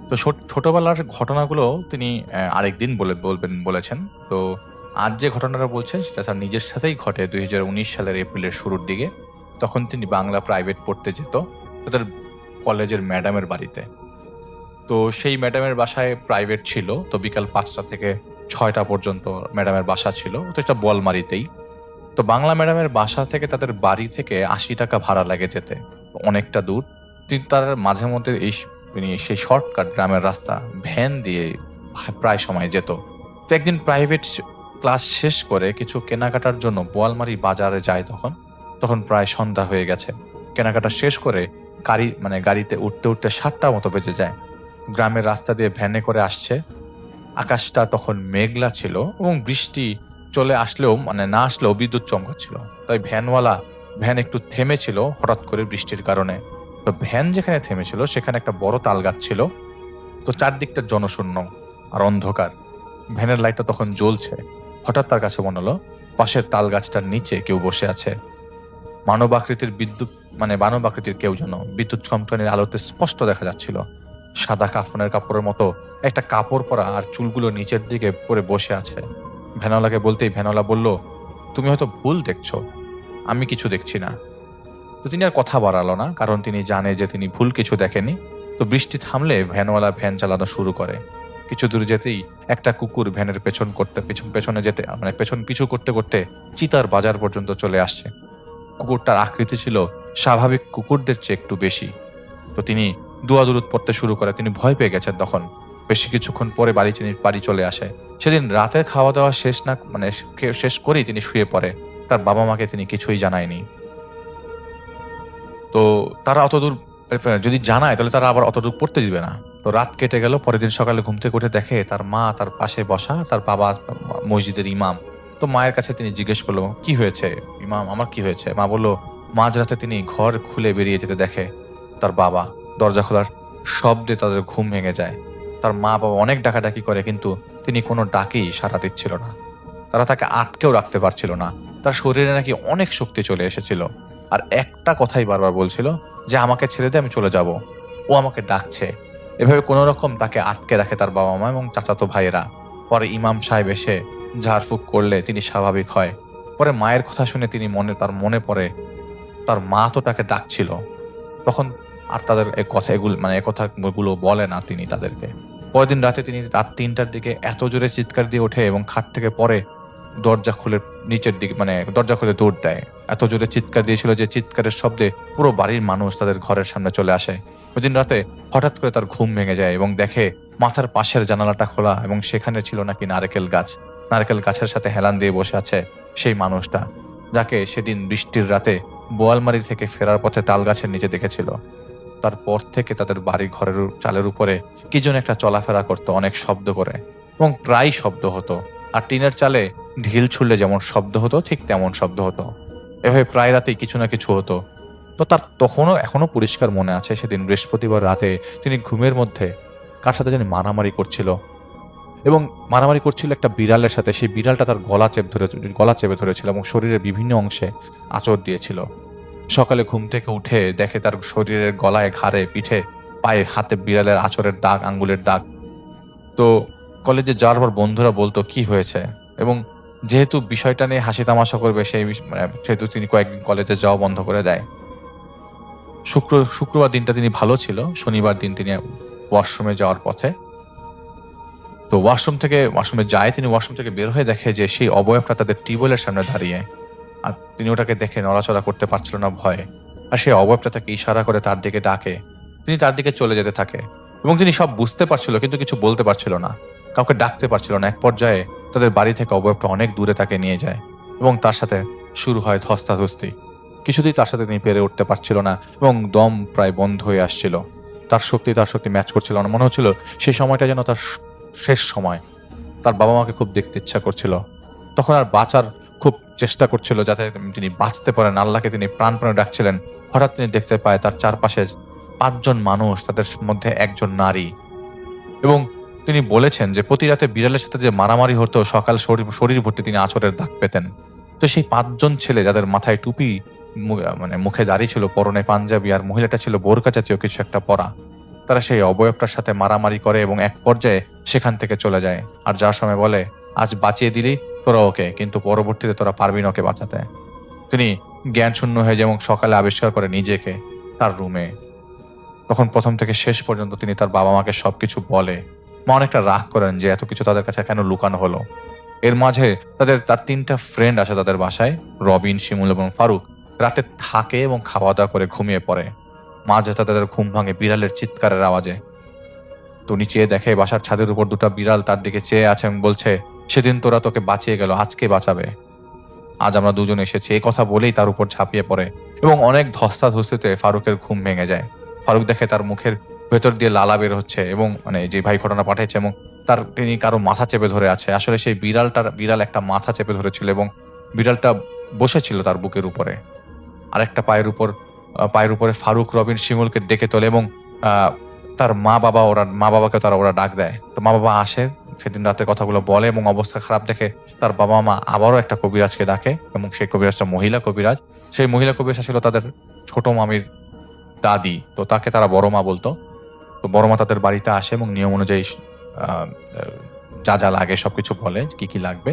তো ছোটবেলার ঘটনাগুলো তিনি আরেকদিন বলেছেন। তো আজ যে ঘটনাটা বলছেন সেটা তার নিজের সাথেই ঘটে 2019 সালের এপ্রিলের শুরুর দিকে। তখন তিনি বাংলা প্রাইভেট পড়তে যেত তাদের কলেজের ম্যাডামের বাড়িতে। তো সেই ম্যাডামের বাসায় প্রাইভেট ছিল, তো বিকাল 5টা থেকে 6টা পর্যন্ত ম্যাডামের বাসা ছিল, তো এটা বোয়ালমারীতেই। তো বাংলা ম্যাডামের বাসা থেকে তাদের বাড়ি থেকে 80 টাকা ভাড়া লাগে যেতে, অনেকটা দূর। কিন্তু তার মাঝে মধ্যে তিনি সেই শর্টকাট গ্রামের রাস্তা ভ্যান দিয়ে প্রায় সময় যেত। তো একদিন প্রাইভেট ক্লাস শেষ করে কিছু কেনাকাটার জন্য বোয়ালমারী বাজারে যায়। তখন প্রায় সন্ধ্যা হয়ে গেছে। কেনাকাটা শেষ করে গাড়িতে উঠতে 7টার মতো বেজে যায়। গ্রামের রাস্তা দিয়ে ভ্যানে করে আসছে। আকাশটা তখন মেঘলা ছিল এবং বৃষ্টি চলে আসলেও না আসলেও বিদ্যুৎ চমকাচ্ছিল। তাই ভ্যান একটু থেমেছিল হঠাৎ করে বৃষ্টির কারণে। তো ভ্যান যেখানে থেমেছিল সেখানে একটা বড় তাল গাছ ছিল। তো চারদিকটা জনশূন্য আর অন্ধকার। ভ্যানের লাইটটা তখন জ্বলছে। হঠাৎ তার কাছে মনে হলো পাশের তাল গাছটার নিচে কেউ বসে আছে। মানব আকৃতির কেউ যেন বিদ্যুৎ চমকানির আলোতে স্পষ্ট দেখা যাচ্ছিল। সাদা কাপড়ের মতো একটা কাপড় পরা, আর চুলগুলো নিচের দিকে পরে বসে আছে। ভ্যানওয়ালাকে বলতেই ভ্যানওয়ালা বলল, তুমি হয়তো ভুল দেখছো, আমি কিছু দেখছি না। তো তিনি আর কথা বাড়ালো না, কারণ তিনি জানে যে তিনি ভুল কিছু দেখেনি। তো বৃষ্টি থামলে ভ্যানওয়ালা ভ্যান চালানো শুরু করে। কিছু দূরে যেতেই একটা কুকুর ভ্যানের পেছন পিছু করতে করতে চিতার বাজার পর্যন্ত চলে আসছে। কুকুরটার আকৃতি ছিল স্বাভাবিক কুকুরদের চেয়ে একটু বেশি। তো তিনি দুয়াদুরুদ পড়তে শুরু করে। তিনি ভয় পেয়ে গেছেন তখন। বেশি কিছুক্ষণ পরে বাড়ি চলে আসে। সেদিন রাতের খাওয়া দাওয়া শেষ করেই তিনি শুয়ে পড়ে। তার বাবা মাকে তিনি কিছুই জানায়নি। তো তারা অতদূর যদি জানায় তাহলে তারা আবার অতদূর পড়তে দিবে না। তো রাত কেটে গেল। পরের দিন সকালে ঘুম থেকে উঠে দেখে তার মা তার পাশে বসা, তার বাবা মসজিদের ইমাম। তো মায়ের কাছে তিনি জিজ্ঞেস করলো, কি হয়েছে ইমাম, আমার কি হয়েছে? মা বলল, মাঝরাতে তিনি ঘর খুলে বেরিয়ে যেতে দেখে তার বাবা। দরজা খোলার শব্দে তাদের ঘুম ভেঙে যায়। তার মা বাবা অনেক ডাকাডাকি করে, কিন্তু তিনি কোনো ডাকেই সাড়া দিচ্ছিল না। তারা তাকে আটকেও রাখতে পারছিল না। তার শরীরে নাকি অনেক শক্তি চলে এসেছিল, আর একটা কথাই বারবার বলছিল যে আমাকে ছেড়ে দিয়ে আমি চলে যাব, ও আমাকে ডাকছে। এভাবে কোনো রকম তাকে আটকে রাখে তার বাবা মা এবং চাচাতো ভাইয়েরা। পরে ইমাম সাহেব এসে ঝাড়ফুঁক করলে তিনি স্বাভাবিক হয়। পরে মায়ের কথা শুনে তার মনে পড়ে তার মা তো তাকে ডাকছিল। তখন আর তাদের এই কথাগুলো বলে না তিনি তাদেরকে। পরের দিন রাতে তিনি রাত ৩টার দিকে এত জোরে চিৎকার দিয়ে ওঠে এবং খাট থেকে পরে দরজা খুলে নিচের দিকে দরজা খুলে দৌড় দেয়। এত জোরে চিৎকার দিয়েছিল যে চিৎকারের শব্দে পুরো বাড়ির মানুষ তাদের ঘরের সামনে চলে আসে। ওই দিন রাতে হঠাৎ করে তার ঘুম ভেঙে যায় এবং দেখে মাথার পাশের জানালাটা খোলা এবং সেখানে ছিল নাকি নারকেল গাছ। নারকেল গাছের সাথে হেলান দিয়ে বসে আছে সেই মানুষটা, যাকে সেদিন বৃষ্টির রাতে বোয়ালমারি থেকে ফেরার পথে তাল গাছের নিচে দেখেছিল। তারপর থেকে তাদের বাড়ি ঘরের চালের উপরে কি যেন একটা চলাফেরা করতো, অনেক শব্দ করে এবং প্রায় শব্দ হতো। আর টিনের চালে ঢিল ছুড়লে যেমন শব্দ হতো ঠিক তেমন শব্দ হতো। এভাবে প্রায় রাতেই কিছু না কিছু হতো। তো তার এখনো পরিষ্কার মনে আছে সেদিন বৃহস্পতিবার রাতে তিনি ঘুমের মধ্যে কার সাথে জানি মারামারি করছিল এবং মারামারি করছিল একটা বিড়ালের সাথে। সেই বিড়ালটা তার গলা চেপে ধরেছিল এবং শরীরের বিভিন্ন অংশে আঁচড় দিয়েছিল। সকালে ঘুম থেকে উঠে দেখে তার শরীরের গলায়, ঘাড়ে, পিঠে, পায়ে, হাতে বিড়ালের আঁচড়ের দাগ, আঙ্গুলের দাগ। তো কলেজে যাওয়ার পর বন্ধুরা বলতো কি হয়েছে, এবং যেহেতু বিষয়টা নিয়ে হাসি তামাশা করবে সেহেতু তিনি কয়েকদিন কলেজে যাওয়া বন্ধ করে দেয়। শুক্রবার দিনটা তিনি ভালো ছিল। শনিবার দিন তিনি ওয়াশরুমে যাওয়ার পথে, তো ওয়াশরুমে যায়। তিনি ওয়াশরুম থেকে বের হয়ে দেখে যে সেই অবয়বটা তাদের টিউবওয়েলের সামনে দাঁড়িয়ে, আর তিনি ওটাকে দেখে নড়াচড়া করতে পারছিল না ভয়ে। আর সেই অবয়বটা তাকে ইশারা করে তার দিকে ডাকে। তিনি তার দিকে চলে যেতে থাকে এবং তিনি সব বুঝতে পারছিল কিন্তু কিছু বলতে পারছিল না, কাউকে ডাকতে পারছিল না। এক পর্যায়ে তাদের বাড়ি থেকে অবয়বটা অনেক দূরে তাকে নিয়ে যায় এবং তার সাথে শুরু হয় ধস্তাধস্তি। কিছুতেই তার সাথে তিনি পেরে উঠতে পারছিল না এবং দম প্রায় বন্ধ হয়ে আসছিল। তার শক্তি ম্যাচ করছিল না। মনে হচ্ছিল সেই সময়টা যেন তার শেষ সময়। তার বাবা মাকে খুব দেখতে ইচ্ছা করছিল, তখন আর বাঁচার খুব চেষ্টা করছিল যাতে তিনি বাঁচতে পারেন। আল্লাহকে তিনি প্রাণপণে ডাকছিলেন। হঠাৎ তিনি দেখতে পায় তার চারপাশে 5 জন মানুষ, তাদের মধ্যে একজন নারী। এবং তিনি বলেছেন যে প্রতি রাতে বিড়ালের সাথে যে মারামারি হতো, সকাল শরীর ভর্তি তিনি আঁচড়ের দাগ পেতেন। তো সেই 5 জন ছেলে যাদের মাথায় টুপি, মুখে দাড়ি ছিল, পরনে পাঞ্জাবি, আর মহিলাটা ছিল বোরকা জাতীয় কিছু একটা পরা, তারা সেই অবয়বটার সাথে মারামারি করে এবং এক পর্যায়ে সেখান থেকে চলে যায়। আর যার সময় বলে, আজ বাঁচিয়ে দিলি তোরা ওকে, কিন্তু পরবর্তীতে তোরা পারবি না ওকে বাঁচাতে। তিনি জ্ঞান শূন্য হয়ে যায় এবং সকালে আবিষ্কার করে নিজেকে তার রুমে। তখন প্রথম থেকে শেষ পর্যন্ত তিনি তার বাবা মাকে সবকিছু বলে। মা অনেকটা রাগ করেন যে এত কিছু তাদের কাছে কেন লুকানো হলো। এর মাঝে তার 3টা ফ্রেন্ড আসে তাদের বাসায়, রবিন, শিমুল এবং ফারুক। রাতে থাকে এবং খাওয়া দাওয়া করে ঘুমিয়ে পড়ে। মাঝে তাদের ঘুম ভাঙে বিড়ালের চিৎকারের আওয়াজে। তো নিচে দেখে বাসার ছাদের উপর 2টা বিড়াল তার দিকে চেয়ে আছে এবং বলছে, সেদিন তোরা তোকে বাঁচিয়ে গেল, আজকে বাঁচাবে। আজ আমরা দুজন এসেছি। এই কথা বলেই তার উপর ঝাঁপিয়ে পড়ে এবং অনেক ধস্তাধস্তিতে ফারুকের ঘুম ভেঙে যায়। ফারুক দেখে তার মুখের ভেতর দিয়ে লালা বের হচ্ছে এবং যে ভাই ঘটনা পাঠিয়েছে, এবং তিনি কারো মাথা চেপে ধরে আছে। আসলে সেই বিড়াল একটা মাথা চেপে ধরেছিল এবং বিড়ালটা বসেছিল তার বুকের উপরে। আরেকটা পায়ের উপরে ফারুক, রবিন, শিমুলকে ডেকে তোলে এবং তার মা বাবাকে ওরা ডাক দেয়। তো মা বাবা আসে, সেদিন রাতের কথাগুলো বলে এবং অবস্থা খারাপ দেখে তার বাবা মা আবারও একটা কবিরাজকে ডাকে এবং সেই কবিরাজটা মহিলা কবিরাজ। সেই মহিলা কবিরাজ ছিল তাদের ছোট মামির দাদি, তো তাকে তারা বড় মা বলতো। তো বড় মা তাদের বাড়িতে আসে এবং নিয়ম অনুযায়ী যা যা লাগে সবকিছু বলে, কি কি লাগবে।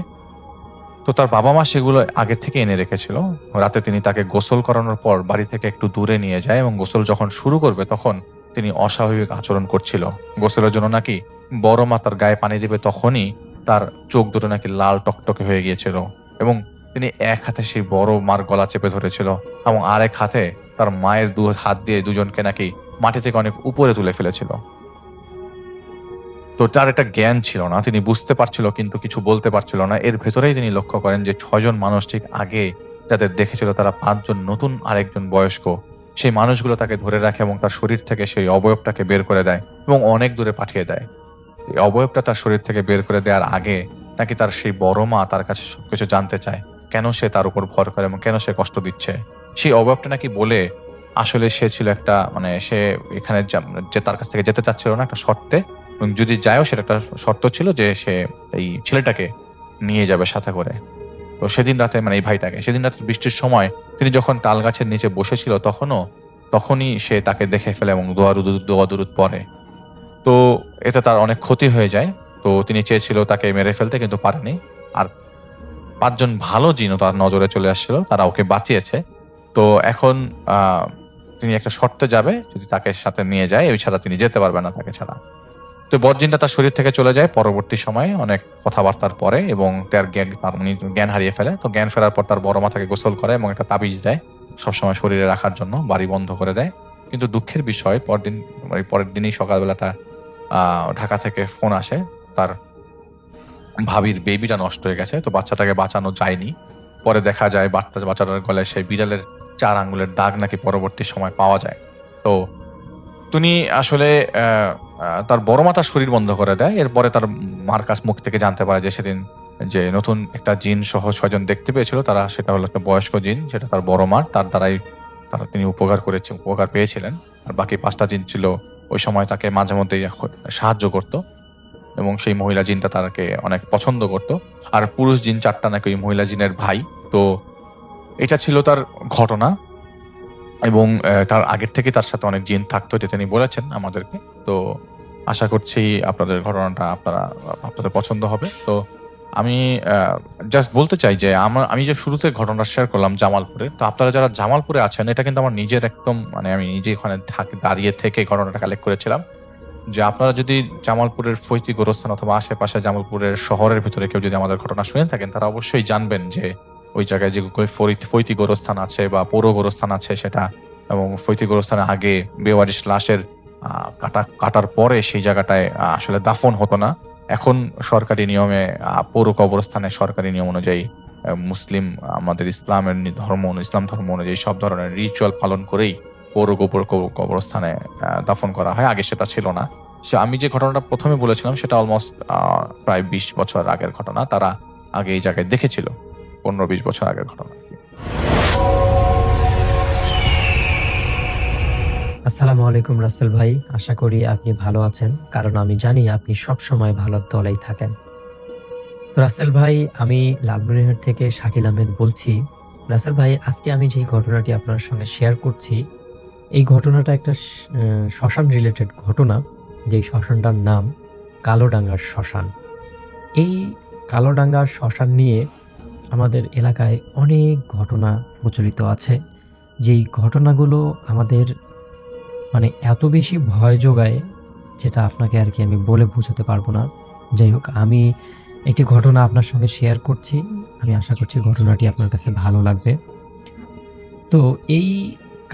তো তার বাবা মা সেগুলো আগে থেকে এনে রেখেছিল। রাতে তিনি তাকে গোসল করানোর পর বাড়ি থেকে একটু দূরে নিয়ে যায় এবং গোসল যখন শুরু করবে তখন তিনি অস্বাভাবিক আচরণ করছিল। গোসলের জন্য নাকি বড় মা তার গায়ে পানি দেবে, তখনই তার চোখ দুটো নাকি লাল টকটকে হয়ে গিয়েছিল এবং তিনি এক হাতে সেই বড় মার গলা চেপে ধরেছিল এবং আরেক হাতে তার মায়ের 2 হাত দিয়ে দুজনকে নাকি মাটি থেকে অনেক উপরে তুলে ফেলেছিল। তো তার একটা জ্ঞান ছিল না, তিনি বুঝতে পারছিল কিন্তু কিছু বলতে পারছিল না। এর ভেতরেই তিনি লক্ষ্য করেন যে 6 জন মানুষ ঠিক আগে যাদের দেখেছিল তারা 5 জন নতুন আরেকজন বয়স্ক। সেই মানুষগুলো তাকে ধরে রাখে এবং তার শরীর থেকে সেই অবয়বটাকে বের করে দেয় এবং অনেক দূরে পাঠিয়ে দেয়। এই অবয়বটা তার শরীর থেকে বের করে দেওয়ার আগে নাকি তার সেই বড় মা তার কাছে সবকিছু জানতে চায়, কেন সে তার উপর ভর করে এবং কেন সে কষ্ট দিচ্ছে। সেই অবয়বটা নাকি বলে আসলে সে ছিল একটা সে এখানে যে তার কাছ থেকে যেতে চাচ্ছিল না একটা শর্তে, এবং যদি যায়ও সেটা একটা শর্ত ছিল যে সে এই ছেলেটাকে নিয়ে যাবে সাথে করে। তো সেদিন রাতে এই ভাইটাকে সেদিন রাতে বৃষ্টির সময় তিনি যখন তাল গাছের নিচে বসেছিল তখনই সে তাকে দেখে ফেলে এবং দোয়া দুরুদ পড়ে। তো এতে তার অনেক ক্ষতি হয়ে যায়। তো তিনি চেয়েছিল তাকে মেরে ফেলতে কিন্তু পারেনি। আর 5 জন ভালো জিনও তার নজরে চলে আসছিল, তারা ওকে বাঁচিয়েছে। তো এখন তিনি একটা শর্তে যাবে, যদি তাকে সাথে নিয়ে যায় ওই ছাড়া তিনি যেতে পারবেন না তাকে ছাড়া। তো বদজিনটা তার শরীর থেকে চলে যায় পরবর্তী সময়ে অনেক কথাবার্তার পরে, এবং উনি জ্ঞান হারিয়ে ফেলে। তো জ্ঞান ফেরার পর তার বড় মা তাকে গোসল করে এবং একটা তাবিজ দেয় সবসময় শরীরে রাখার জন্য, বাড়ি বন্ধ করে দেয়। কিন্তু দুঃখের বিষয় পরের দিনই সকালবেলা তার ঢাকা থেকে ফোন আসে, তার ভাবির বেবিটা নষ্ট হয়ে গেছে, তো বাচ্চাটাকে বাঁচানো যায়নি। পরে দেখা যায় বাচ্চাটার গলায় সেই বিড়ালের 4 আঙ্গুলের দাগ নাকি পরবর্তী সময় পাওয়া যায়। তো তিনি আসলে তার বড় মা তার শরীর বন্ধ করে দেয়। এরপরে তার মার কাছ মুখ থেকে জানতে পারে যে সেদিন যে নতুন একটা জিন সহ 6 জন দেখতে পেয়েছিল, তারা সেটা হলো একটা বয়স্ক জিন, সেটা তার বড় মার, তার দ্বারাই তিনি উপকার পেয়েছিলেন। আর বাকি 5টা জিন ছিল ওই সময় তাকে মাঝে মধ্যেই সাহায্য করত, এবং সেই মহিলা জিনটা তাকে অনেক পছন্দ করত। আর পুরুষ জিন 4টা নাকি ওই মহিলা জিনের ভাই। তো এটা ছিল তার ঘটনা, এবং তার আগের থেকে তার সাথে অনেক জিন থাকতো, এটা তিনি বলেছেন আমাদেরকে। তো আশা করছি আপনাদের ঘটনাটা আপনাদের পছন্দ হবে। তো আমি জাস্ট বলতে চাই যে আমি যে শুরুতে ঘটনাটা শেয়ার করলাম জামালপুরে, তো আপনারা যারা জামালপুরে আছেন, এটা কিন্তু আমার নিজের একদম আমি নিজে ওখানে দাঁড়িয়ে থেকে ঘটনাটা কালেক্ট করেছিলাম। যে আপনারা যদি জামালপুরের ফৈতি গোরস্থান অথবা আশেপাশে জামালপুরের শহরের ভিতরে কেউ যদি আমাদের ঘটনা শুনে থাকেন, তারা অবশ্যই জানবেন যে ওই জায়গায় যে ফৈতি গোরস্থান আছে বা পৌর গোরস্থান আছে সেটা, এবং ফৈতি গোরস্থানের আগে বেওয়ারিশ লাশের কাটার পরে সেই জায়গাটায় আসলে দাফন হতো না। এখন সরকারি নিয়মে পৌর কবরস্থানে সরকারি নিয়ম অনুযায়ী মুসলিম আমাদের ইসলাম ধর্ম অনুযায়ী সব ধরনের রিচুয়াল পালন করেই পৌর কবরস্থানে দাফন করা হয়। আগে সেটা ছিল না। আমি যে ঘটনাটা প্রথমে বলেছিলাম সেটা অলমোস্ট প্রায় 20 বছর আগের ঘটনা। তারা আগে এই জায়গায় দেখেছিল, 15-20 বছর আগের ঘটনা। আসসালামু আলাইকুম রাসেল ভাই, আশা করি আপনি ভালো আছেন, কারণ আমি জানি আপনি সব সময় ভালোর দলেই থাকেন। তো রাসেল ভাই, আমি লালমনিরহাট থেকে শাকিল আহমেদ বলছি। রাসেল ভাই, আজকে আমি যে ঘটনাটি আপনার সঙ্গে শেয়ার করছি, এই ঘটনাটা একটা শ্মশান রিলেটেড ঘটনা। যেই শ্মশানটার নাম কালোডাঙ্গার শ্মশান। এই কালোডাঙ্গার শ্মশান নিয়ে আমাদের এলাকায় অনেক ঘটনা প্রচলিত আছে, যেই ঘটনাগুলো আমাদের এত বেশি ভয় যোগায়, যেটা আপনাকে আর কি আমি বলে বোঝাতে পারবো না। যাই হোক, আমি একটি ঘটনা আপনার সঙ্গে শেয়ার করছি। আমি আশা করছি ঘটনাটি আপনার কাছে ভালো লাগবে। তো এই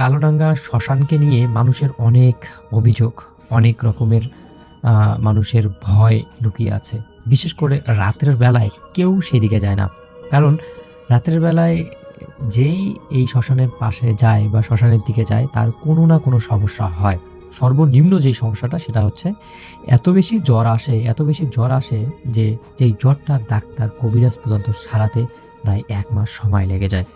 কালোডাঙ্গা শ্মশানকে নিয়ে মানুষের অনেক অভিযোগ, অনেক রকমের মানুষের ভয় লুকিয়ে আছে। বিশেষ করে রাতের বেলায় কেউ সেদিকে যায় না, কারণ রাতের বেলায় যেই এই শ্মশানের পাশে যায় বা শ্মশানের দিকে যায়, তার কোনো না কোনো সমস্যা হয়। সর্বনিম্ন যেই সমস্যাটা সেটা হচ্ছে এত বেশি জ্বর আসে যে যেই জ্বরটা ডাক্তার কবিরাজ পর্যন্ত সারাতে প্রায় 1 মাস সময় লেগে যায়।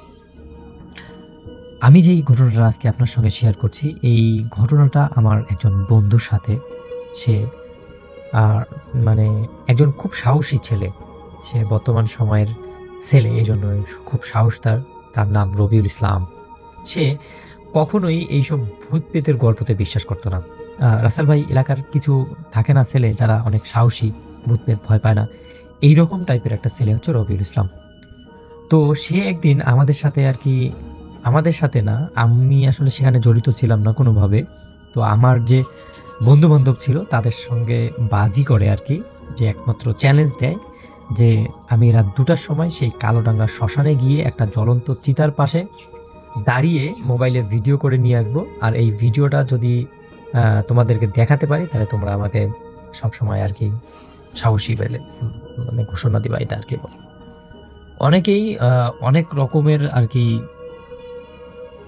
আমি যেই ঘটনাটা আজকে আপনার সঙ্গে শেয়ার করছি, এই ঘটনাটা আমার একজন বন্ধুর সাথে। সে একজন খুব সাহসী ছেলে, সে বর্তমান সময়ের ছেলে, এই জন্য খুব সাহস তার নাম রবিউল ইসলাম। সে কখনোই এইসব ভূত পেতের গল্পতে বিশ্বাস করতো না। রাসেল ভাই, এলাকার কিছু থাকে না ছেলে যারা অনেক সাহসী, ভূত পেত ভয় পায় না, এইরকম টাইপের একটা ছেলে হচ্ছে রবিউল ইসলাম। তো সে একদিন আমাদের সাথে না, আমি আসলে সেখানে জড়িত ছিলাম না কোনোভাবে। তো আমার যে বন্ধু বান্ধব ছিল তাদের সঙ্গে বাজি করে আর কি, যে একমাত্র চ্যালেঞ্জ দেয় যে আমি রাত 2টার সময় সেই কালোডাঙ্গা শ্মশানে গিয়ে একটা জ্বলন্ত চিতার পাশে দাঁড়িয়ে মোবাইলে ভিডিও করে নিয়ে আসবো, আর এই ভিডিওটা যদি তোমাদেরকে দেখাতে পারি তাহলে তোমরা আমাকে সবসময় আর কি সাহসী বলে ঘোষণা দিবা, এটা আর কি বলে। অনেকেই অনেক রকমের আর কি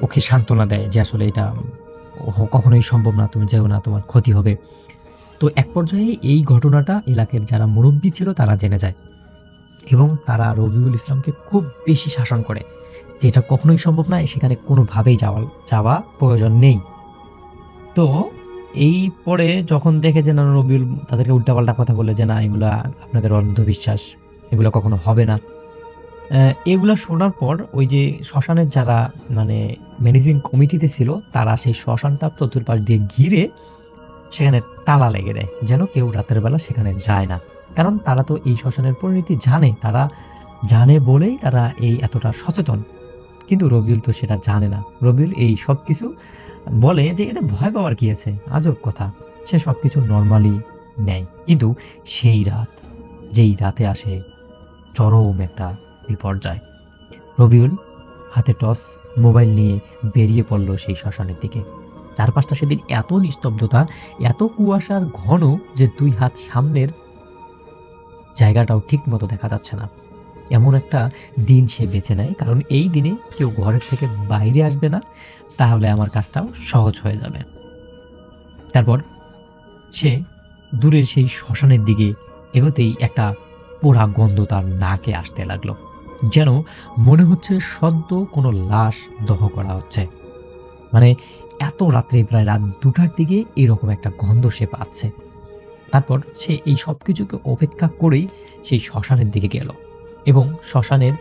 ওকে সান্ত্বনা দেয় যে আসলে এটা কখনোই সম্ভব না, তুমি যেও না, তোমার ক্ষতি হবে। তো এক পর্যায়ে এই ঘটনাটা এলাকার যারা মুরব্বী ছিল তারা জেনে যায়, এবং তারা রবিউল ইসলামকে খুব বেশি শাসন করে যে এটা কখনোই সম্ভব না, সেখানে কোনোভাবেই যাওয়া প্রয়োজন নেই। তো এই পরে যখন দেখে যে না, রবিউল তাদেরকে উল্টাপাল্টা কথা বলে যে না, এগুলা আপনাদের অন্ধবিশ্বাস, এগুলো কখনো হবে না। এগুলা শোনার পর ওই যে শ্মশানের যারা ম্যানেজিং কমিটিতে ছিল, তারা সেই শ্মশানটা চতুর্পাশ দিয়ে ঘিরে সেখানে তালা লেগে দেয়, যেন কেউ রাতের বেলা সেখানে যায় না। কারণ তারা তো এই শ্মশানের পরিণতি জানে, তারা জানে বলেই তারা এই এতটা সচেতন। কিন্তু রবিউল তো সেটা জানে না। রবিউল এই সব কিছু বলে যে এতে ভয় পাওয়ার কি আছে, আজব কথা। সে সব কিছু নর্মালি নেয়। কিন্তু সেই রাত, যেই রাতে আসে চরম একটা বিপর্যয়। রবিউল হাতে টর্চ, মোবাইল নিয়ে বেরিয়ে পড়ল সেই শ্মশানের দিকে। চারপাশটা সেদিন এত নিস্তব্ধতা, এত কুয়াশার ঘন যে 2 হাত সামনের জায়গাটাও ঠিক মতো দেখা যাচ্ছে না। এমন একটা দিন সে বেছে নেয়, কারণ এই দিনে কেউ ঘরের থেকে বাইরে আসবে না, তাহলে আমার কাজটাও সহজ হয়ে যাবে। তারপর সে দূরের সেই শ্মশানের দিকে এগোতেই একটা পোড়া গন্ধ তার নাকে আসতে লাগলো, যেন মনে হচ্ছে সদ্য কোনো লাশ দহ করা হচ্ছে। মানে এত রাত্রে, প্রায় রাত 2টার দিকে এরকম একটা গন্ধ সে পাচ্ছে। তারপর সে এই সব কিছুকে উপেক্ষা করেই সেই শ্মশানের দিকে গেল এবং শ্মশানের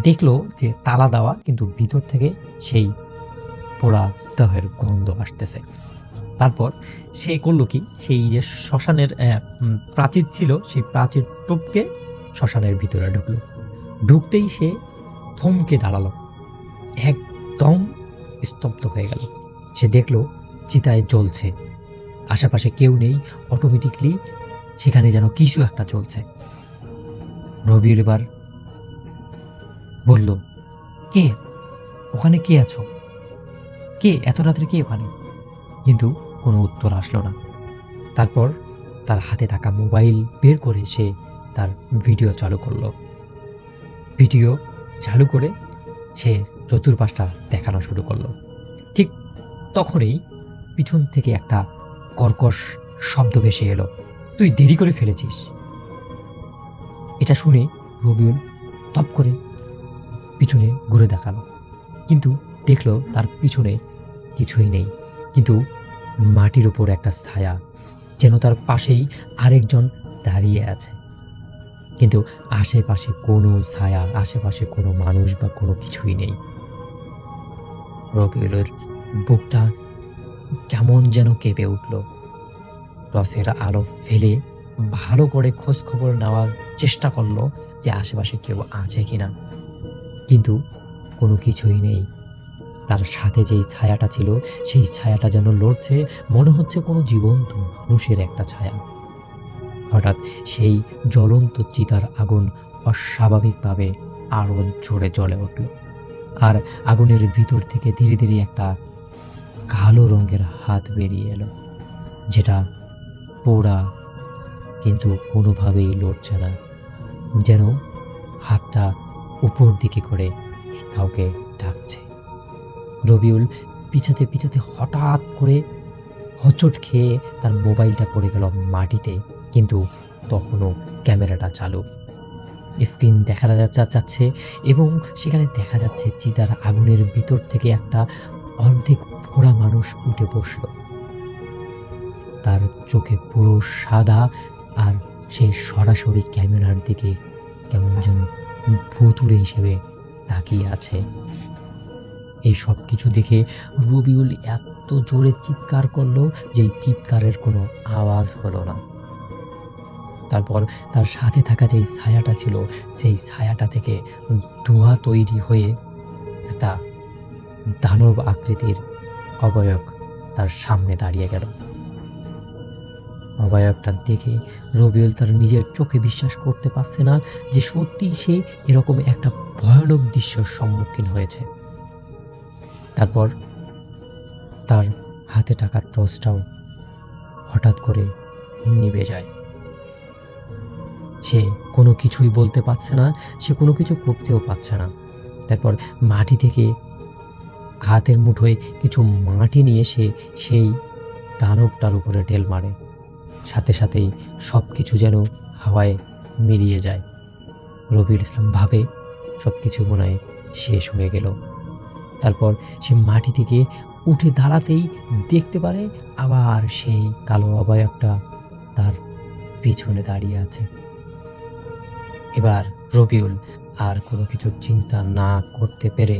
দেখলো যে তালা দেওয়া, কিন্তু ভিতর থেকে সেই পোড়া দেহের গন্ধ আসতেছে। তারপর সে করলো কি, সেই যে শ্মশানের প্রাচীর ছিল, সেই প্রাচীর টপকে শ্মশানের ভিতরে ঢুকলো। ঢুকতেই সে থমকে দাঁড়ালো, একদম স্তব্ধ হয়ে গেল। সে দেখলো চিতায় জ্বলছে, আশেপাশে কেউ নেই, অটোমেটিকলি সেখানে যেন কিছু একটা চলছে। রবিউল এবার বলল, কে ওখানে, কে আছো, কে এত রাত্রে, কে ওখানে? কিন্তু কোনো উত্তর আসলো না। তারপর তার হাতে থাকা মোবাইল বের করে সে তার ভিডিও চালু করলো। ভিডিও চালু করে সে চতুর্পাশটা দেখানো শুরু করলো। ঠিক তখনই পিছন থেকে একটা কর্কশ শব্দ ভেসে এলো, তুই দেরি করে ফেলেছিস। এটা শুনে রবিউল টপ করে পিছনে ঘুরে দেখালো, কিন্তু দেখলো তার পিছনে কিছুই নেই, কিন্তু মাটির উপর একটা ছায়া, যেন তার পাশেই আরেকজন দাঁড়িয়ে আছে। কিন্তু আশেপাশে কোনো ছায়া, আশেপাশে কোনো মানুষ বা কোনো কিছুই নেই। রবিউলের বুকটা কেমন যেন কেঁপে উঠল। টর্চের আলো ফেলে ভালো করে খোঁজ খবর নেওয়ার চেষ্টা করলো যে আশেপাশে কেউ আছে কিনা, কিন্তু কোনো কিছুই নেই। তার সাথে যেই ছায়াটা ছিল, সেই ছায়াটা যেন লড়ছে, মনে হচ্ছে কোনো জীবন্ত মানুষের একটা ছায়া। হঠাৎ সেই জ্বলন্ত চিতার আগুন অস্বাভাবিকভাবে আরো জোরে জ্বলে উঠল, আর আগুনের ভিতর থেকে ধীরে ধীরে একটা কালো রঙের হাত বেরিয়ে এলো, যেটা পোড়া, কিন্তু কোনোভাবেই লড়ছে না, যেন হাতটা উপর দিকে করে কাউকে ডাকছে। রবিউল পিছাতে পিছাতে হঠাৎ করে হোঁচট খেয়ে তার মোবাইলটা পড়ে গেল মাটিতে, কিন্তু তখনও ক্যামেরাটা চালু। স্ক্রিন দেখা যাচ্ছে এবং সেখানে দেখা যাচ্ছে চিতার আগুনের ভিতর থেকে একটা অর্ধেক পোড়া মানুষ উঠে বসল। তার চোখে পুরো সাদা, আর সে সরাসরি ক্যামেরার দিকে কেমন যেন ভুতুড়ে হিসেবে তাকিয়ে আছে। এই সব কিছু দেখে রবিউল এত জোরে চিৎকার করলো যে চিৎকারের কোনো আওয়াজ হলো না। তারপর তার সাথে থাকা যেই ছায়াটা ছিল, সেই ছায়াটা থেকে ধোঁয়া তৈরি হয়ে একটা দানব আকৃতির অবয়ব তার সামনে দাঁড়িয়ে গেল। অবয়বটা দেখে রবিউল তার নিজের চোখে বিশ্বাস করতে পারছে না যে সত্যি সে এরকম একটা ভয়ানক দৃশ্যের সম্মুখীন হয়েছে। তারপর তার হাতে থাকা টর্চটাও হঠাৎ করে নিভে যায়। সে কোনো কিছুই বলতে পারছে না, সে কোনো কিছু করতেও পারছে না। তারপর মাটি থেকে হাতের মুঠোয় কিছু মাটি নিয়ে সে সেই দানবটার উপরে ঢেল মারে। সাথে সাথেই সব কিছু যেন হাওয়ায় মিলিয়ে যায়। রবিউল ইসলাম ভাবে সব কিছু মনে হয় শেষ হয়ে গেল। তারপর সে মাটি থেকে উঠে দাঁড়াতেই দেখতে পারে আবার সেই কালো অবয়বটা তার পিছনে দাঁড়িয়ে আছে। এবার রবিউল আর কোনো কিছু চিন্তা না করতে পেরে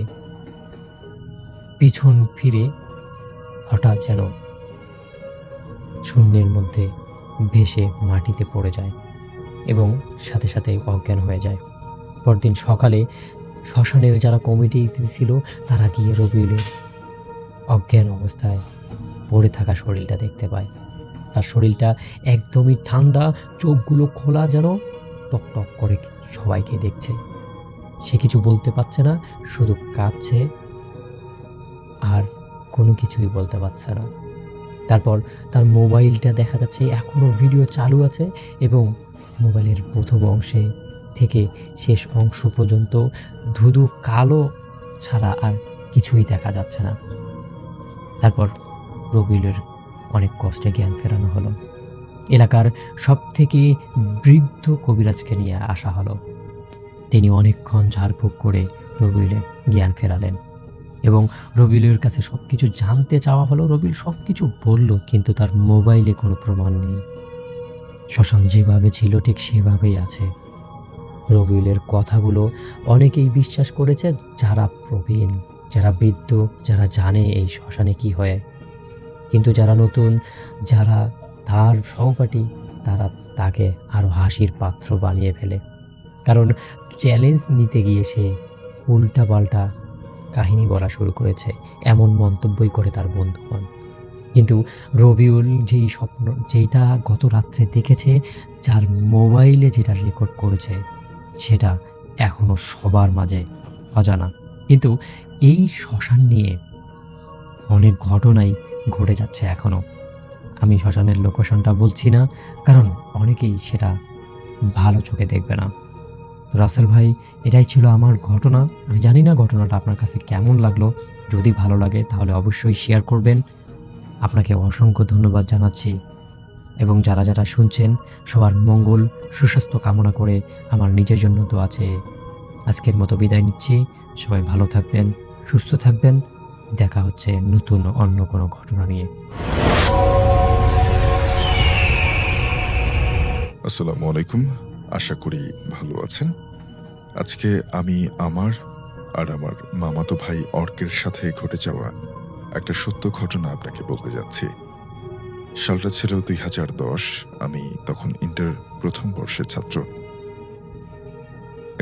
পিছন ফিরে হঠাৎ যেন শূন্যের মধ্যে ভেসে মাটিতে পড়ে যায় এবং সাথে সাথে অজ্ঞান হয়ে যায়। পরদিন সকালে শ্মশানের যারা কমিটি ছিল তারা গিয়ে রবিউলের অজ্ঞান অবস্থায় পড়ে থাকা শরীরটা দেখতে পায়। তার শরীরটা একদমই ঠান্ডা, চোখগুলো খোলা, যেন টকটক করে সবাইকে দেখছে। সে কিছু বলতে পারছে না, শুধু কাঁপছে আর কোনো কিছুই বলতে পারছে না। তারপর তার মোবাইলটা দেখা যাচ্ছে এখনো ভিডিও চালু আছে এবং মোবাইলের প্রথম অংশে থেকে শেষ অংশ পর্যন্ত ধুধু কালো ছাড়া আর কিছুই দেখা যাচ্ছে না। তারপর রবিউলের অনেক কষ্টে জ্ঞান ফেরানো হলো। এলাকার সবথেকে বৃদ্ধ কবিরাজকে নিয়ে আসা হলো। তিনি অনেকক্ষণ ঝাড়ফুঁক করে রবিউলের জ্ঞান ফেরালেন এবং রবিউলের কাছে সবকিছু জানতে চাওয়া হলো। রবিউল সবকিছু বলল, কিন্তু তার মোবাইলে কোনো প্রমাণ নেই। শ্মশান যেভাবে ছিল ঠিক সেভাবেই আছে। রবিউলের কথাগুলো অনেকেই বিশ্বাস করেছে, যারা প্রবীণ, যারা বৃদ্ধ, যারা জানে এই শ্মশানে কি হয়। কিন্তু যারা নতুন, যারা তার সহপাঠী, তারা তাকে আরো হাসির পাত্র বানিয়ে ফেলে। কারণ চ্যালেঞ্জ নিতে গিয়ে সে উল্টাপাল্টা কাহিনী বলা শুরু করেছে, এমন মন্তব্যই করে তার বন্ধুগণ। কিন্তু রবিউল যেইটা গত রাত্রে দেখেছে, যার মোবাইলে যেটা রেকর্ড করেছে, সেটা এখনো সবার মাঝে অজানা। কিন্তু এই শ্মশান নিয়ে অনেক ঘটনাই ঘটে যাচ্ছে এখনো। আমি শ্মশানের লোকেশনটা বলছি না, কারণ অনেকেই সেটা ভালো চোখে দেখবে না। তো রাসেল ভাই, এটাই ছিল আমার ঘটনা। আমি জানি না ঘটনাটা আপনার কাছে কেমন লাগলো। যদি ভালো লাগে তাহলে অবশ্যই শেয়ার করবেন। আপনাকে অসংখ্য ধন্যবাদ জানাচ্ছি এবং যারা যারা শুনছেন সবার মঙ্গল সুস্বাস্থ্য কামনা করে আমার নিজের জন্য তো আছে। আজকের মতো বিদায় নিচ্ছি। সবাই ভালো থাকবেন, সুস্থ থাকবেন। দেখা হচ্ছে নতুন অন্য কোনো ঘটনা নিয়ে। আসসালামু আলাইকুম। আশা করি ভালো আছেন। আজকে আমি আমার আর আমার মামাতো ভাই অর্কের সাথে ঘটে যাওয়া একটা সত্য ঘটনা আপনাকে বলতে যাচ্ছি। সালটা ছিল 2010। আমি তখন ইন্টার প্রথম বর্ষের ছাত্র।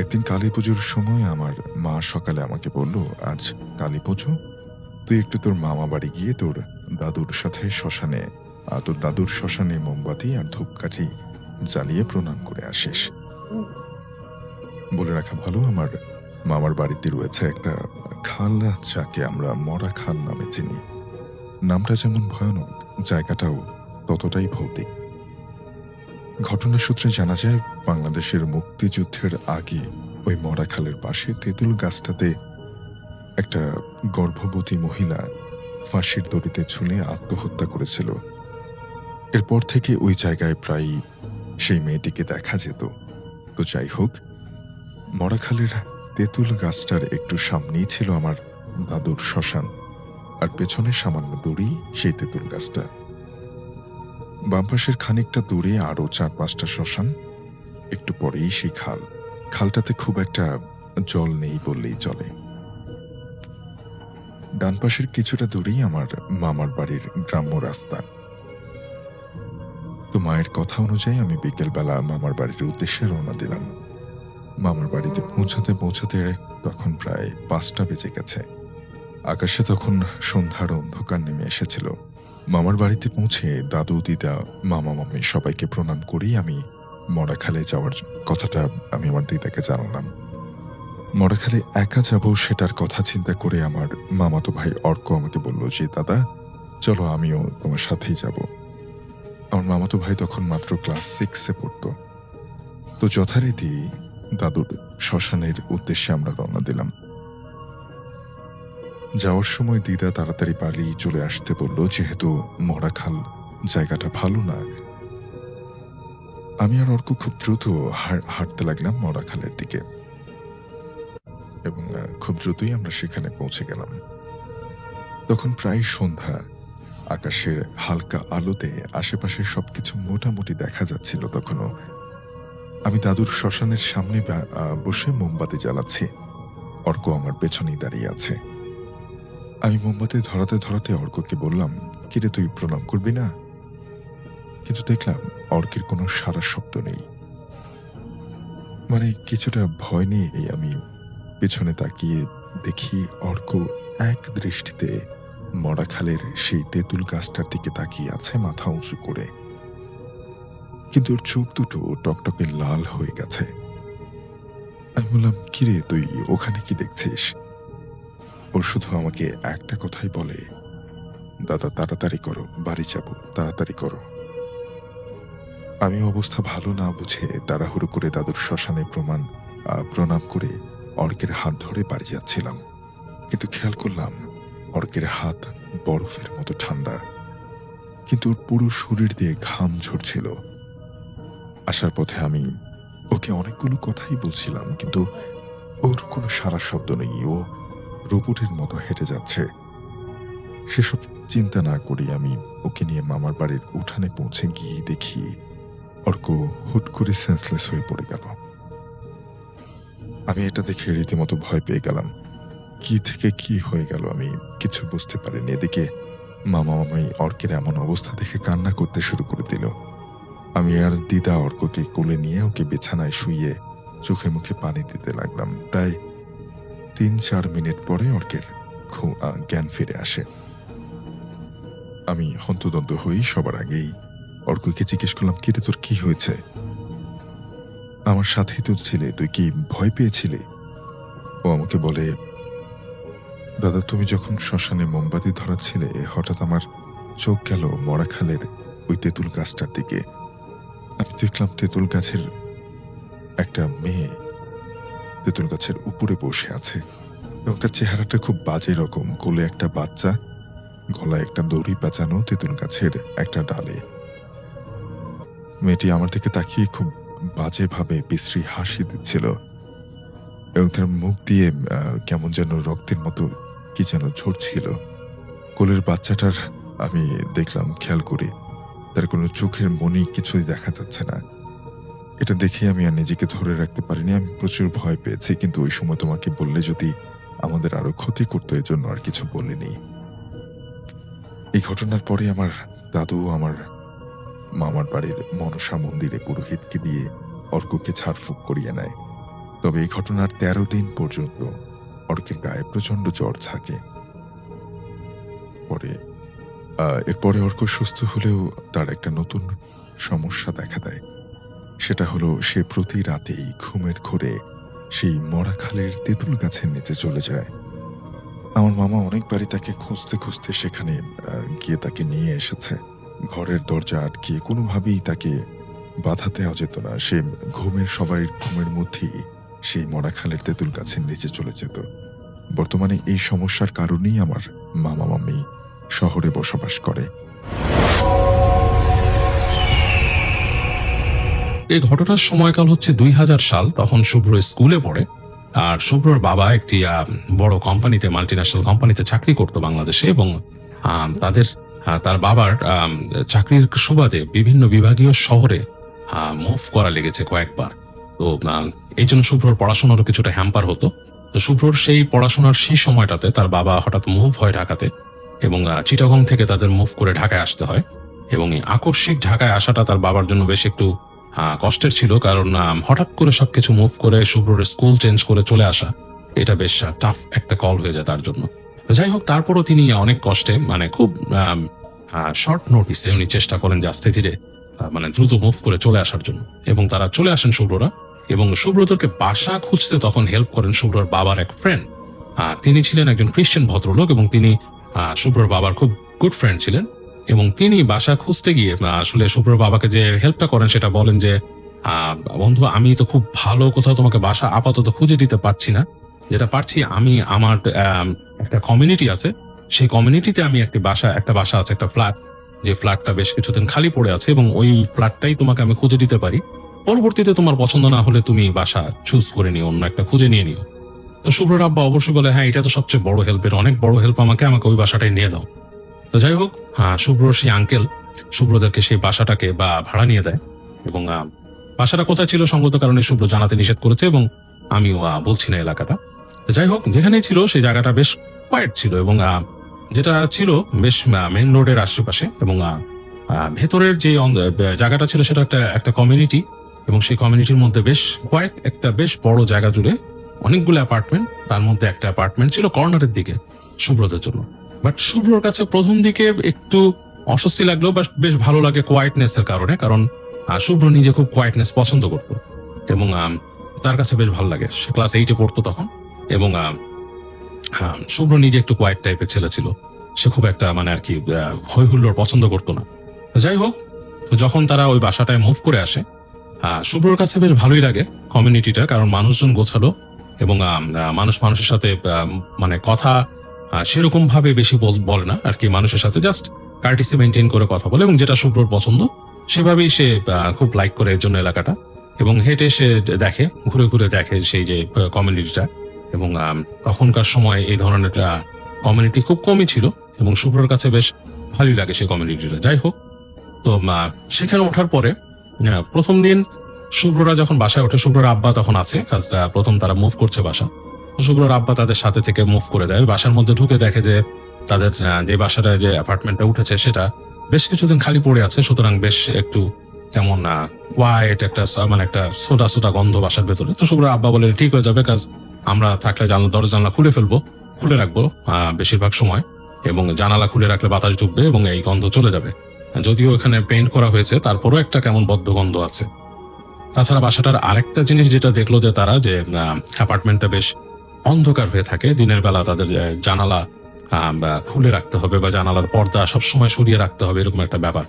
একদিন কালী পুজোর সময় আমার মা সকালে আমাকে বলল, আজ কালী পুজো, তুই একটু তোর মামা বাড়ি গিয়ে তোর দাদুর শ্মশানে মোমবাতি আর ধূপকাঠি জ্বালিয়ে প্রণাম করে আসিস। বলে রাখা ভালো, আমার মামার বাড়িতে রয়েছে একটা খাল, যাকে আমরা মরা খাল নামে চিনি। নামটা যেমন ভয়ানক, জায়গাটাও ততটাই ভৌতিক। ঘটনা সূত্রে জানা যায়, বাংলাদেশের মুক্তিযুদ্ধের আগে ওই মরা খালের পাশে তেঁতুল গাছটাতে একটা গর্ভবতী মহিলা ফাঁসির দড়িতে ঝুলে আত্মহত্যা করেছিল। এরপর থেকে ওই জায়গায় প্রায় সেই মেয়েটিকে দেখা যেত। তো যাই হোক, মরাখালের তেঁতুল গাছটার একটু সামনেই ছিল আমার দাদুর শ্মশান, আর পেছনে সামান্য দূরেই সেই তেঁতুল গাছটা। বাম পাশের খানিকটা দূরে আরো 4-5টা শ্মশান, একটু পরেই সেই খাল। খালটাতে খুব একটা জল নেই বললেই চলে। ডান পাশের কিছুটা দূরেই আমার মামার বাড়ির গ্রাম্য রাস্তা। তো মায়ের কথা অনুযায়ী আমি বিকেলবেলা মামার বাড়ির উদ্দেশ্যে রওনা দিলাম। মামার বাড়িতে পৌঁছাতে তখন প্রায় 5টা বেজে গেছে। আকাশে তখন সন্ধ্যার অন্ধকার নেমে এসেছিল। মামার বাড়িতে পৌঁছে দাদু, দিদা, মামা, মামি সবাইকে প্রণাম করেই আমি মরাখালে যাওয়ার কথাটা আমি আমার দিদাকে জানালাম। মরাখালে একা যাব সেটার কথা চিন্তা করে আমার মামাতো ভাই অর্ক আমাকে বলল যে, দাদা চলো, আমিও তোমার সাথেই যাব। আমার মামাতো ভাই তখন মাত্র ক্লাস 6-এ পড়তো। তো যথারীতি দাদুর শ্মশানের উদ্দেশ্যে আমরা রওনা দিলাম। যাওয়ার সময় দিদা তাড়াতাড়ি বাড়ি চলে আসতে বলল, যেহেতু মরাখাল জায়গাটা ভালো না। আমি আর অর্ক খুব দ্রুত হাঁটতে লাগলাম মরাখালের দিকে এবং খুব দ্রুতই আমরা সেখানে পৌঁছে গেলাম। তখন প্রায় সন্ধ্যা। আকাশের হালকা আলোতে আশেপাশে সবকিছু মোটামুটি দেখা যাচ্ছিল তখনও। আমি দাদুর শ্মশানের সামনে বসে মোমবাতি জ্বালাচ্ছি। অর্ক আমার পেছনেই দাঁড়িয়ে আছে। আমি মোমবাতি ধরাতে ধরাতে অর্ককে বললাম, কিরে তুই প্রণাম করবি না? কিন্তু দেখলাম অর্কের কোনো সারা শব্দ নেই। মানে কিছুটা ভয় নিয়ে আমি পেছনে তাকিয়ে দেখি অর্ক এক দৃষ্টিতে মরাখালের সেই তেঁতুল গাছটার দিকে তাকিয়ে আছে মাথা উঁচু করে, কিন্তু ওর চোখ দুটো টকটকে লাল হয়ে গেছে। আমি বললাম, কিরে তুই ওখানে কি দেখছিস? ওর শুধু আমাকে একটা কথাই বলে, দাদা তাড়াতাড়ি করো, বাড়ি যাবো, তাড়াতাড়ি করো। আমি অবস্থা ভালো না বুঝে তাড়াহুড়ো করে দাদুর শ্মশানে প্রণাম করে অর্কের হাত ধরে বাড়ি যাচ্ছিলাম, কিন্তু খেয়াল করলাম অর্কের হাত বরফের মতো ঠান্ডা, কিন্তু ওর পুরো শরীর দিয়ে ঘাম ঝরছিল। আসার পথে আমি ওকে অনেকগুলো কথাই বলছিলাম, কিন্তু ওর কোনো সারা শব্দ নেই। ও রোবটের মতো হেঁটে যাচ্ছে। সেসব চিন্তা না করি আমি ওকে নিয়ে মামার বাড়ির উঠানে পৌঁছে গিয়ে দেখি অর্ক হুট করে সেন্সলেস হয়ে পড়ে গেল। আমি এটা দেখে রীতিমতো ভয় পেয়ে গেলাম। কি থেকে কি হয়ে গেল আমি কিছু বুঝতে পারিনি। এদিকে মামা মামাই অর্কের এমন অবস্থা দেখে কান্না করতে শুরু করে দিল। আমি আর দিদা অর্ককে কোলে নিয়ে ওকে বিছানায় শুইয়ে চোখে মুখে পানি দিতে লাগলাম। প্রায় 3-4 মিনিট পরে অর্কের জ্ঞান ফিরে আসে। আমি হন্তদন্ত হই। সবার আগেই অর্ককে জিজ্ঞেস করলাম, কিরে তোর কি হয়েছে? আমার সাথেই তো ছিলে, তুই কি ভয় পেয়েছিলি? ও আমাকে বলে, দাদা তুমি যখন শ্মশানে মোমবাতি ধরাচ্ছিলে হঠাৎ আমার চোখ গেল মরাখালের ওই তেঁতুল গাছটার দিকে। আমি দেখলাম তেঁতুল গাছের একটা মেয়ে তেঁতুল গাছের উপরে বসে আছে এবং তার চেহারাটা খুব বাজে রকম। কোলে একটা বাচ্চা, গলায় একটা দড়ি পেঁচানো তেঁতুল গাছের একটা ডালে। মেয়েটি আমার দিকে তাকিয়ে খুব বাজেভাবে বিশ্রী হাসি দিচ্ছিল এবং তার মুখ দিয়ে কেমন যেন রক্তের মতো কি যেন ঝরছিল। কোলের বাচ্চাটার আমি দেখলাম, খেয়াল করি তার কোনো চোখের মনি কিছুই দেখা যাচ্ছে না। এটা দেখে আমি আর নিজেকে ধরে রাখতে পারিনি। আমি প্রচুর ভয় পেয়েছি, কিন্তু ওই সময় তোমাকে বললে যদি আমাদের আরো ক্ষতি করতো, এই জন্য আর কিছু বলিনি। এই ঘটনার পরে আমার দাদু আমার মামার বাড়ির মনসা মন্দিরে পুরোহিতকে দিয়ে অর্ককে ঝাড়ফুঁক করিয়ে নেয়। তবে এই ঘটনার 13 দিন পর্যন্ত অর্কের গায়ে প্রচন্ড জ্বর থাকে। এরপরে অর্ক সুস্থ হলেও তার একটা নতুন সমস্যা দেখা দেয়। সেটা হলো সে প্রতি রাতেই ঘুমের ঘোরে সেই মরাখালের তেঁতুল গাছের নিচে চলে যায়। আমার মামা অনেকবারই তাকে খুঁজতে খুঁজতে সেখানে গিয়ে তাকে নিয়ে এসেছে। ঘরের দরজা আটকে কোনোভাবেই তাকে বাধা দেওয়া যেত না। সে সবাই ঘুমের মধ্যেই সেই মরাখালের তেঁতুল গাছের নিচে চলে যেত। বর্তমানে এই সমস্যার কারণেই আমার মামা মামি শহরে বসবাস করে। এই ঘটনার সময়কাল হচ্ছে 2000 সাল। তখন শুভ্র স্কুলে পড়ে। আর শুভ্রর বাবা একটি বড় কোম্পানিতে, মাল্টিন্যাশনাল কোম্পানিতে চাকরি করতো বাংলাদেশে, এবং তার বাবার চাকরির সুবাদে বিভিন্ন বিভাগীয় শহরে মুভ করা লেগেছে কয়েকবার। তো এই জন্য শুভ্রর পড়াশোনারও কিছুটা হ্যাম্পার হতো। তো শুভ্রর সেই পড়াশোনার সেই সময়টাতে তার বাবা হঠাৎ মুভ হয় ঢাকাতে, এবং চিটাগং থেকে তাদের মুভ করে ঢাকায় আসতে হয়। এবং এই আকস্মিক ঢাকায় আসাটা তার বাবার জন্য বেশ একটু কষ্টের ছিল, কারণ হঠাৎ করে সবকিছু মুভ করে শুভ্রর স্কুল চেঞ্জ করে চলে আসা, এটা বেশ টাফ একটা কল হয়ে যায় তার জন্য। যাই হোক, তারপরও তিনি অনেক কষ্টে, মানে খুব শর্ট নোটিসে উনি চেষ্টা করেন যে আস্তে ধীরে দ্রুত মুভ করে চলে আসার জন্য, এবং তারা চলে আসেন শুভ্ররা। এবং শুভ্রদেরকে বাসা খুঁজতে তখন হেল্প করেন শুভ্রর বাবার এক ফ্রেন্ড। তিনি ছিলেন একজন খ্রিস্টান ভদ্রলোক, এবং তিনি শুভ্রর বাবার খুব গুড ফ্রেন্ড ছিলেন। এবং তিনি বাসা খুঁজতে গিয়ে আসলে শুভ্রর বাবাকে যে হেল্পটা করেন সেটা বলেন যে, বন্ধু আমি তো খুব ভালো কোথাও তোমাকে বাসা আপাতত খুঁজে দিতে পারছি না, যেটা পারছি আমি আমার একটা কমিউনিটি আছে, সেই কমিউনিটিতে আমি একটা বাসা আছে, একটা ফ্ল্যাট, যে ফ্ল্যাটটা বেশ কিছুদিন খালি পড়ে আছে, এবং ওই ফ্ল্যাটটাই তোমাকে আমি খুঁজে দিতে পারি। পরবর্তীতে তোমার পছন্দ না হলে তুমি বাসা চুজ করে নিও, অন্য একটা খুঁজে নিয়ে নিও। তো শুভ্রর আব্বা অবশ্যই বলে, হ্যাঁ এটা তো সবচেয়ে বড় হেল্পের, অনেক বড় হেল্প, আমাকে ওই বাসাটাই নিয়ে দাও। তো যাই হোক, শুভ্রর সেই আঙ্কেল শুভ্রদেরকে সেই বাসাটাকে ভাড়া নিয়ে দেয়। এবং বাসাটা কোথায় ছিল সঙ্গত কারণে শুভ্র জানাতে নিষেধ করেছে, এবং আমিও বলছি না এলাকাটা। তো যাই হোক, যেখানেই ছিল সেই জায়গাটা বেশ কোয়াইট ছিল, এবং যেটা ছিল বেশ মেন রোডের আশেপাশে, এবং ভেতরের যে জায়গাটা ছিল সেটা একটা কমিউনিটি, এবং সেই কমিউনিটির মধ্যে বেশ কোয়াইট একটা বেশ বড় জায়গা জুড়ে অনেকগুলো অ্যাপার্টমেন্ট। তার মধ্যে একটা অ্যাপার্টমেন্ট ছিল কর্নারের দিকে শুভ্রদের জন্য। বাট শুভ্রর কাছে প্রথম দিকে একটু অস্বস্তি লাগলো, বাট বেশ ভালো লাগে কোয়াইটনেস এর কারণে, কারণ শুভ্র নিজে খুব কোয়াইটনেস পছন্দ করতো এবং তার কাছে বেশ ভালো লাগে। সে ক্লাস 8-এ পড়তো তখন, এবং শুভ্র নিজে একটু কোয়াইট টাইপের ছেলে ছিল। সে খুব একটা মানে আর কি হই হুল্লোড় পছন্দ করতো না। তো যাই হোক, তো যখন তারা ওই বাসাটায় মুভ করে আসে, শুভ্রর কাছে বেশ ভালোই লাগে কমিউনিটিটা, কারণ মানুষজন গোছালো এবং মানুষ মানুষের সাথে মানে কথা সেরকম ভাবে বেশি বলে না আর কি, মানুষের সাথে জাস্ট কার্টিসি মেনটেন করে কথা বলে, এবং যেটা শুভ্রর পছন্দ সেভাবেই সে খুব লাইক করে এর জন্য এলাকাটা। এবং হেঁটে সে দেখে, ঘুরে ঘুরে দেখে সেই যে কমিউনিটিটা, এবং তখনকার সময় এই ধরনের কমিউনিটি খুব কমই ছিল এবং শুভ্রর কাছে বেশ ভালোই লাগে সেই কমিউনিটিটা। যাই হোক, তো সেখানে ওঠার পরে প্রথম দিন শুভ্ররা যখন বাসায় ওঠে, শুভ্রর আব্বা তখন আছে, প্রথম তারা মুভ করছে বাসা। শুভ্রর আব্বা তাদের সাথে থেকে মুভ করে দেয়। বাসার মধ্যে ঢুকে দেখে যে তাদের যে বাসাটায় যে অ্যাপার্টমেন্টটা উঠেছে সেটা বেশ কিছুদিন খালি পড়ে আছে, সুতরাং বেশ একটু কেমন ওয়াইট একটা মানে একটা সোডা সোডা গন্ধ বাসার ভেতরে। তো শুভ্রর আব্বা বলে ঠিক হয়ে যাবে, কাজ আমরা থাকলে দরজা জানলা খুলে রাখবো বেশিরভাগ সময়, এবং জানালা খুলে রাখলে বাতাস ঢুকবে এবং এই গন্ধ চলে যাবে। যদিও এখানে পেইন্ট করা হয়েছে, তারপরও একটা কেমন বদ্ধ গন্ধ আছে। তাছাড়া বাসাটার আরেকটা জিনিস যেটা দেখলো যে তারা যে অ্যাপার্টমেন্টটা বেশ অন্ধকার হয়ে থাকে, দিনের বেলা তাদের জানালা খুলে রাখতে হবে বা জানালার পর্দা সবসময় সরিয়ে রাখতে হবে, এরকম একটা ব্যাপার।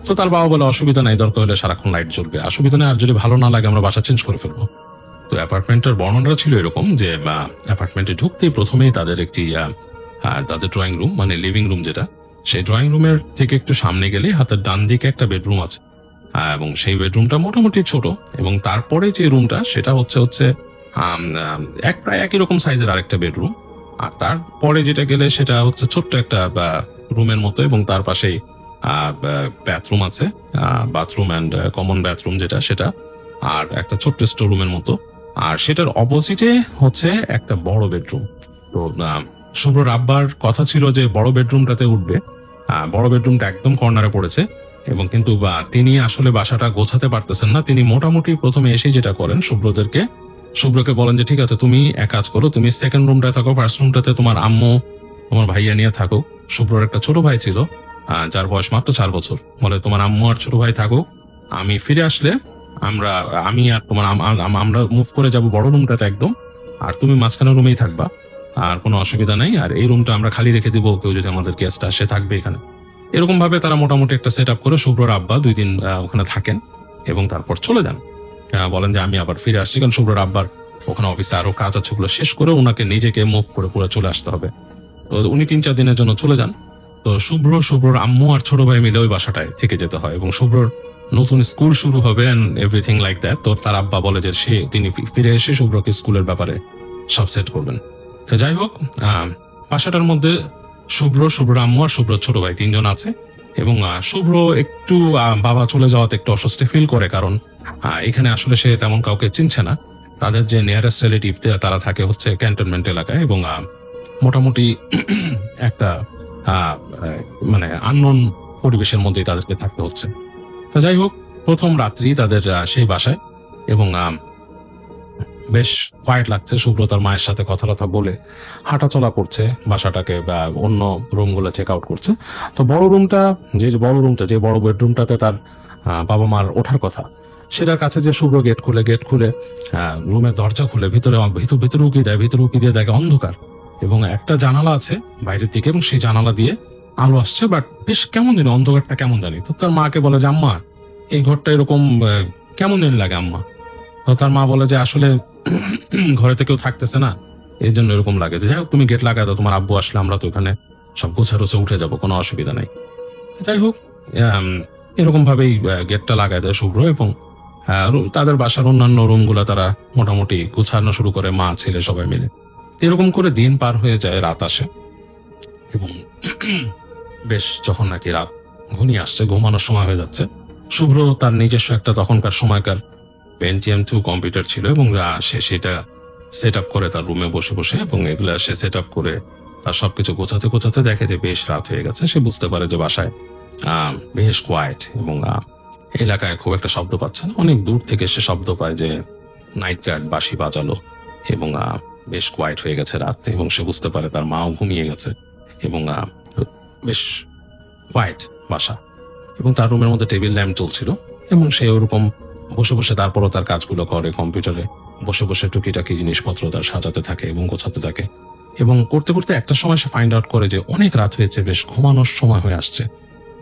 তো তার বাবা বলে অসুবিধা নাই, দরকার হলে সারাক্ষণ লাইট জ্বলবে, অসুবিধা নেই, আর যদি ভালো না লাগে আমরা বাসা চেঞ্জ করে ফেলবো। তো অ্যাপার্টমেন্টের বর্ণনা ছিল এরকম যে অ্যাপার্টমেন্টে ঢুকতেই প্রথমেই তাদের একটি তাদের ড্রয়িং রুম মানে লিভিং রুম যেটা, সেই ড্রয়িং রুমের থেকে একটু সামনে গেলে হাতের ডান দিকে একটা বেডরুম আছে, এবং সেই বেডরুমটা মোটামুটি ছোট, এবং তারপরে যে রুমটা সেটা হচ্ছে প্রায় একই রকম সাইজের আরেকটা বেডরুম, আর তারপরে যেটা গেলে সেটা হচ্ছে ছোট্ট একটা রুমের মতো, এবং তার পাশেই বাথরুম আছে, বাথরুম অ্যান্ড কমন বাথরুম যেটা সেটা, আর একটা ছোট্ট স্টোর রুমের মতো, আর সেটার অপোজিটে হচ্ছে একটা বড় বেডরুম। তো শুভ্রর আব্বার কথা ছিল যে বড় বেডরুমটাতে উঠবে, বড় বেডরুমটা একদম কর্নারে পড়েছে, এবং কিন্তু তিনি আসলে বাসাটা গোছাতে পারতেছেন না। তিনি মোটামুটি প্রথমে এসে যেটা করেন, শুভ্রকে বলেন যে ঠিক আছে তুমি এক কাজ করো, তুমি সেকেন্ড রুমটায় থাকো, ফার্স্ট রুমটাতে তোমার আম্মু তোমার ভাইয়া নিয়ে থাকো। শুভ্রর একটা ছোট ভাই ছিল যার বয়স মাত্র 4 বছর, বলে তোমার আম্মু আর ছোট ভাই থাকো, আমি ফিরে আসলে আমি আর তোমার আমরা মুভ করে যাব বড় রুমটাতে একদম, আর তুমি মাঝখানে রুমেই থাকবা, আর কোনো অসুবিধা নাই, আর এই রুমটা আমরা খালি রেখে দিব, কেউ যদি আমাদের গেস্ট আসে থাকবে এখানে। এরকম ভাবে তারা মোটামুটি একটা সেট আপ করে শুভ্রর আব্বা 2 দিন ওখানে থাকেন এবং তারপর চলে যান। বলেন যে আমি আবার ফিরে আসছি, কারণ শুভ্রর আব্বার ওখানে অফিসে আরো কাজ আছে, ওগুলো শেষ করে ওনাকে নিজেকে মুভ করে পুরো চলে আসতে হবে। তো উনি 3-4 দিনের জন্য চলে যান। তো শুভ্রর আম্মু আর ছোট ভাই মিলে ওই বাসাটায় থেকে যেতে হয়, এবং শুভ্রর নতুন স্কুল শুরু হবে এন্ড এভরিথিং লাইক দ্যাট। তো তার আব্বা বলে যে তিনি ফিরে এসে শুভ্রকে স্কুলের ব্যাপারে সব সেট করবেন। তো যাই হোক, বাসাটার মধ্যে শুভ্রর আম্মু আর শুভ্রর ছোট ভাই 3 জন আছে, এবং শুভ্র একটু বাবা চলে যাওয়াতে একটু অস্বস্তি ফিল করে, কারণ এখানে আসলে সে তেমন কাউকে চিনছে না। তাদের যে নিয়ারেস্ট রিলেটিভ তারা থাকে হচ্ছে ক্যান্টনমেন্ট এলাকায়, এবং মোটামুটি একটা মানে আননোন পরিবেশের মধ্যেই তাদেরকে থাকতে হচ্ছে। তো যাই হোক, প্রথম রাত্রি তাদের সেই বাসায়, এবং বেশ কোয়াইট লাগছে। শুভ্র তার মায়ের সাথে কথা বলে হাঁটাচলা করছে, বাসাটাকে বা অন্য রুমগুলো চেক আউট করছে। তো বড় রুমটা যে বড় বেডরুমটাতে তার বাবা মার ওঠার কথা, সেটার কাছে যে শুভ্র গেট খুলে রুমের দরজা খুলে ভিতরে উকি দিয়ে দেখে অন্ধকার, এবং একটা জানালা আছে বাইরের দিকে, এবং সেই জানালা দিয়ে আলো আসছে, বাট বেশ কেমন জানি অন্ধকারটা কেমন জানি। তো তার মাকে বলে যে আম্মা এই ঘরটা এরকম কেমন জানি লাগে আম্মা। তো তার মা বলে যে আসলে ঘরে কেউ থাকতেছে না, এই জন্য এরকম লাগে। যাই হোক, তুমি গেট লাগাই দাও, তোমার আব্বু আসলে আমরা তো ওখানে সব গোছারোছে উঠে যাবো, কোনো অসুবিধা নাই। যাই হোক, এরকম ভাবেই গেটটা লাগাই দেয় শুভ্র, এবং তাদের বাসার অন্যান্য রুমগুলা তারা মোটামুটি গোছানো শুরু করে, মা ছেলে সবাই মিলে। এরকম করে দিন পার হয়ে যায়, রাত আসে, এবং বেশ যখন নাকি রাত ঘনিয়ে আসছে, ঘুমানোর সময় হয়ে যাচ্ছে, শুভ্র তার নিজস্ব একটা তখনকার সময়কার Pentium 2 কম্পিউটার ছিল, এবং সে সেটা সেট আপ করে তার রুমে বসে, এবং এগুলা সে সেট আপ করে তার সবকিছু গোছাতে দেখে যে বেশ রাত হয়ে গেছে। সে বুঝতে পারে যে বাসায় বেশ কোয়াইট, এবং এলাকায় খুব একটা শব্দ পাচ্ছে না। অনেক দূর থেকে সে শব্দ পায় যে নাইট গার্ড বাঁশি বাজালো, এবং বেশ কোয়াইট হয়ে গেছে রাত, এবং সে বুঝতে পারে তার মাও ঘুমিয়ে গেছে। এবং বেশ হোয়াইট বাসা, এবং তার রুমের মধ্যে টেবিল ল্যাম্প চলছিল, এবং সে ওরকম বসে বসে তারপরও তার কাজগুলো করে, কম্পিউটারে বসে বসে টুকিটাকি জিনিসপত্র তার সাজাতে থাকে এবং গোছাতে থাকে। এবং করতে করতে একটা সময় সে ফাইন্ড আউট করে যে অনেক রাত হয়েছে, বেশ ঘুমানোর সময় হয়ে আসছে,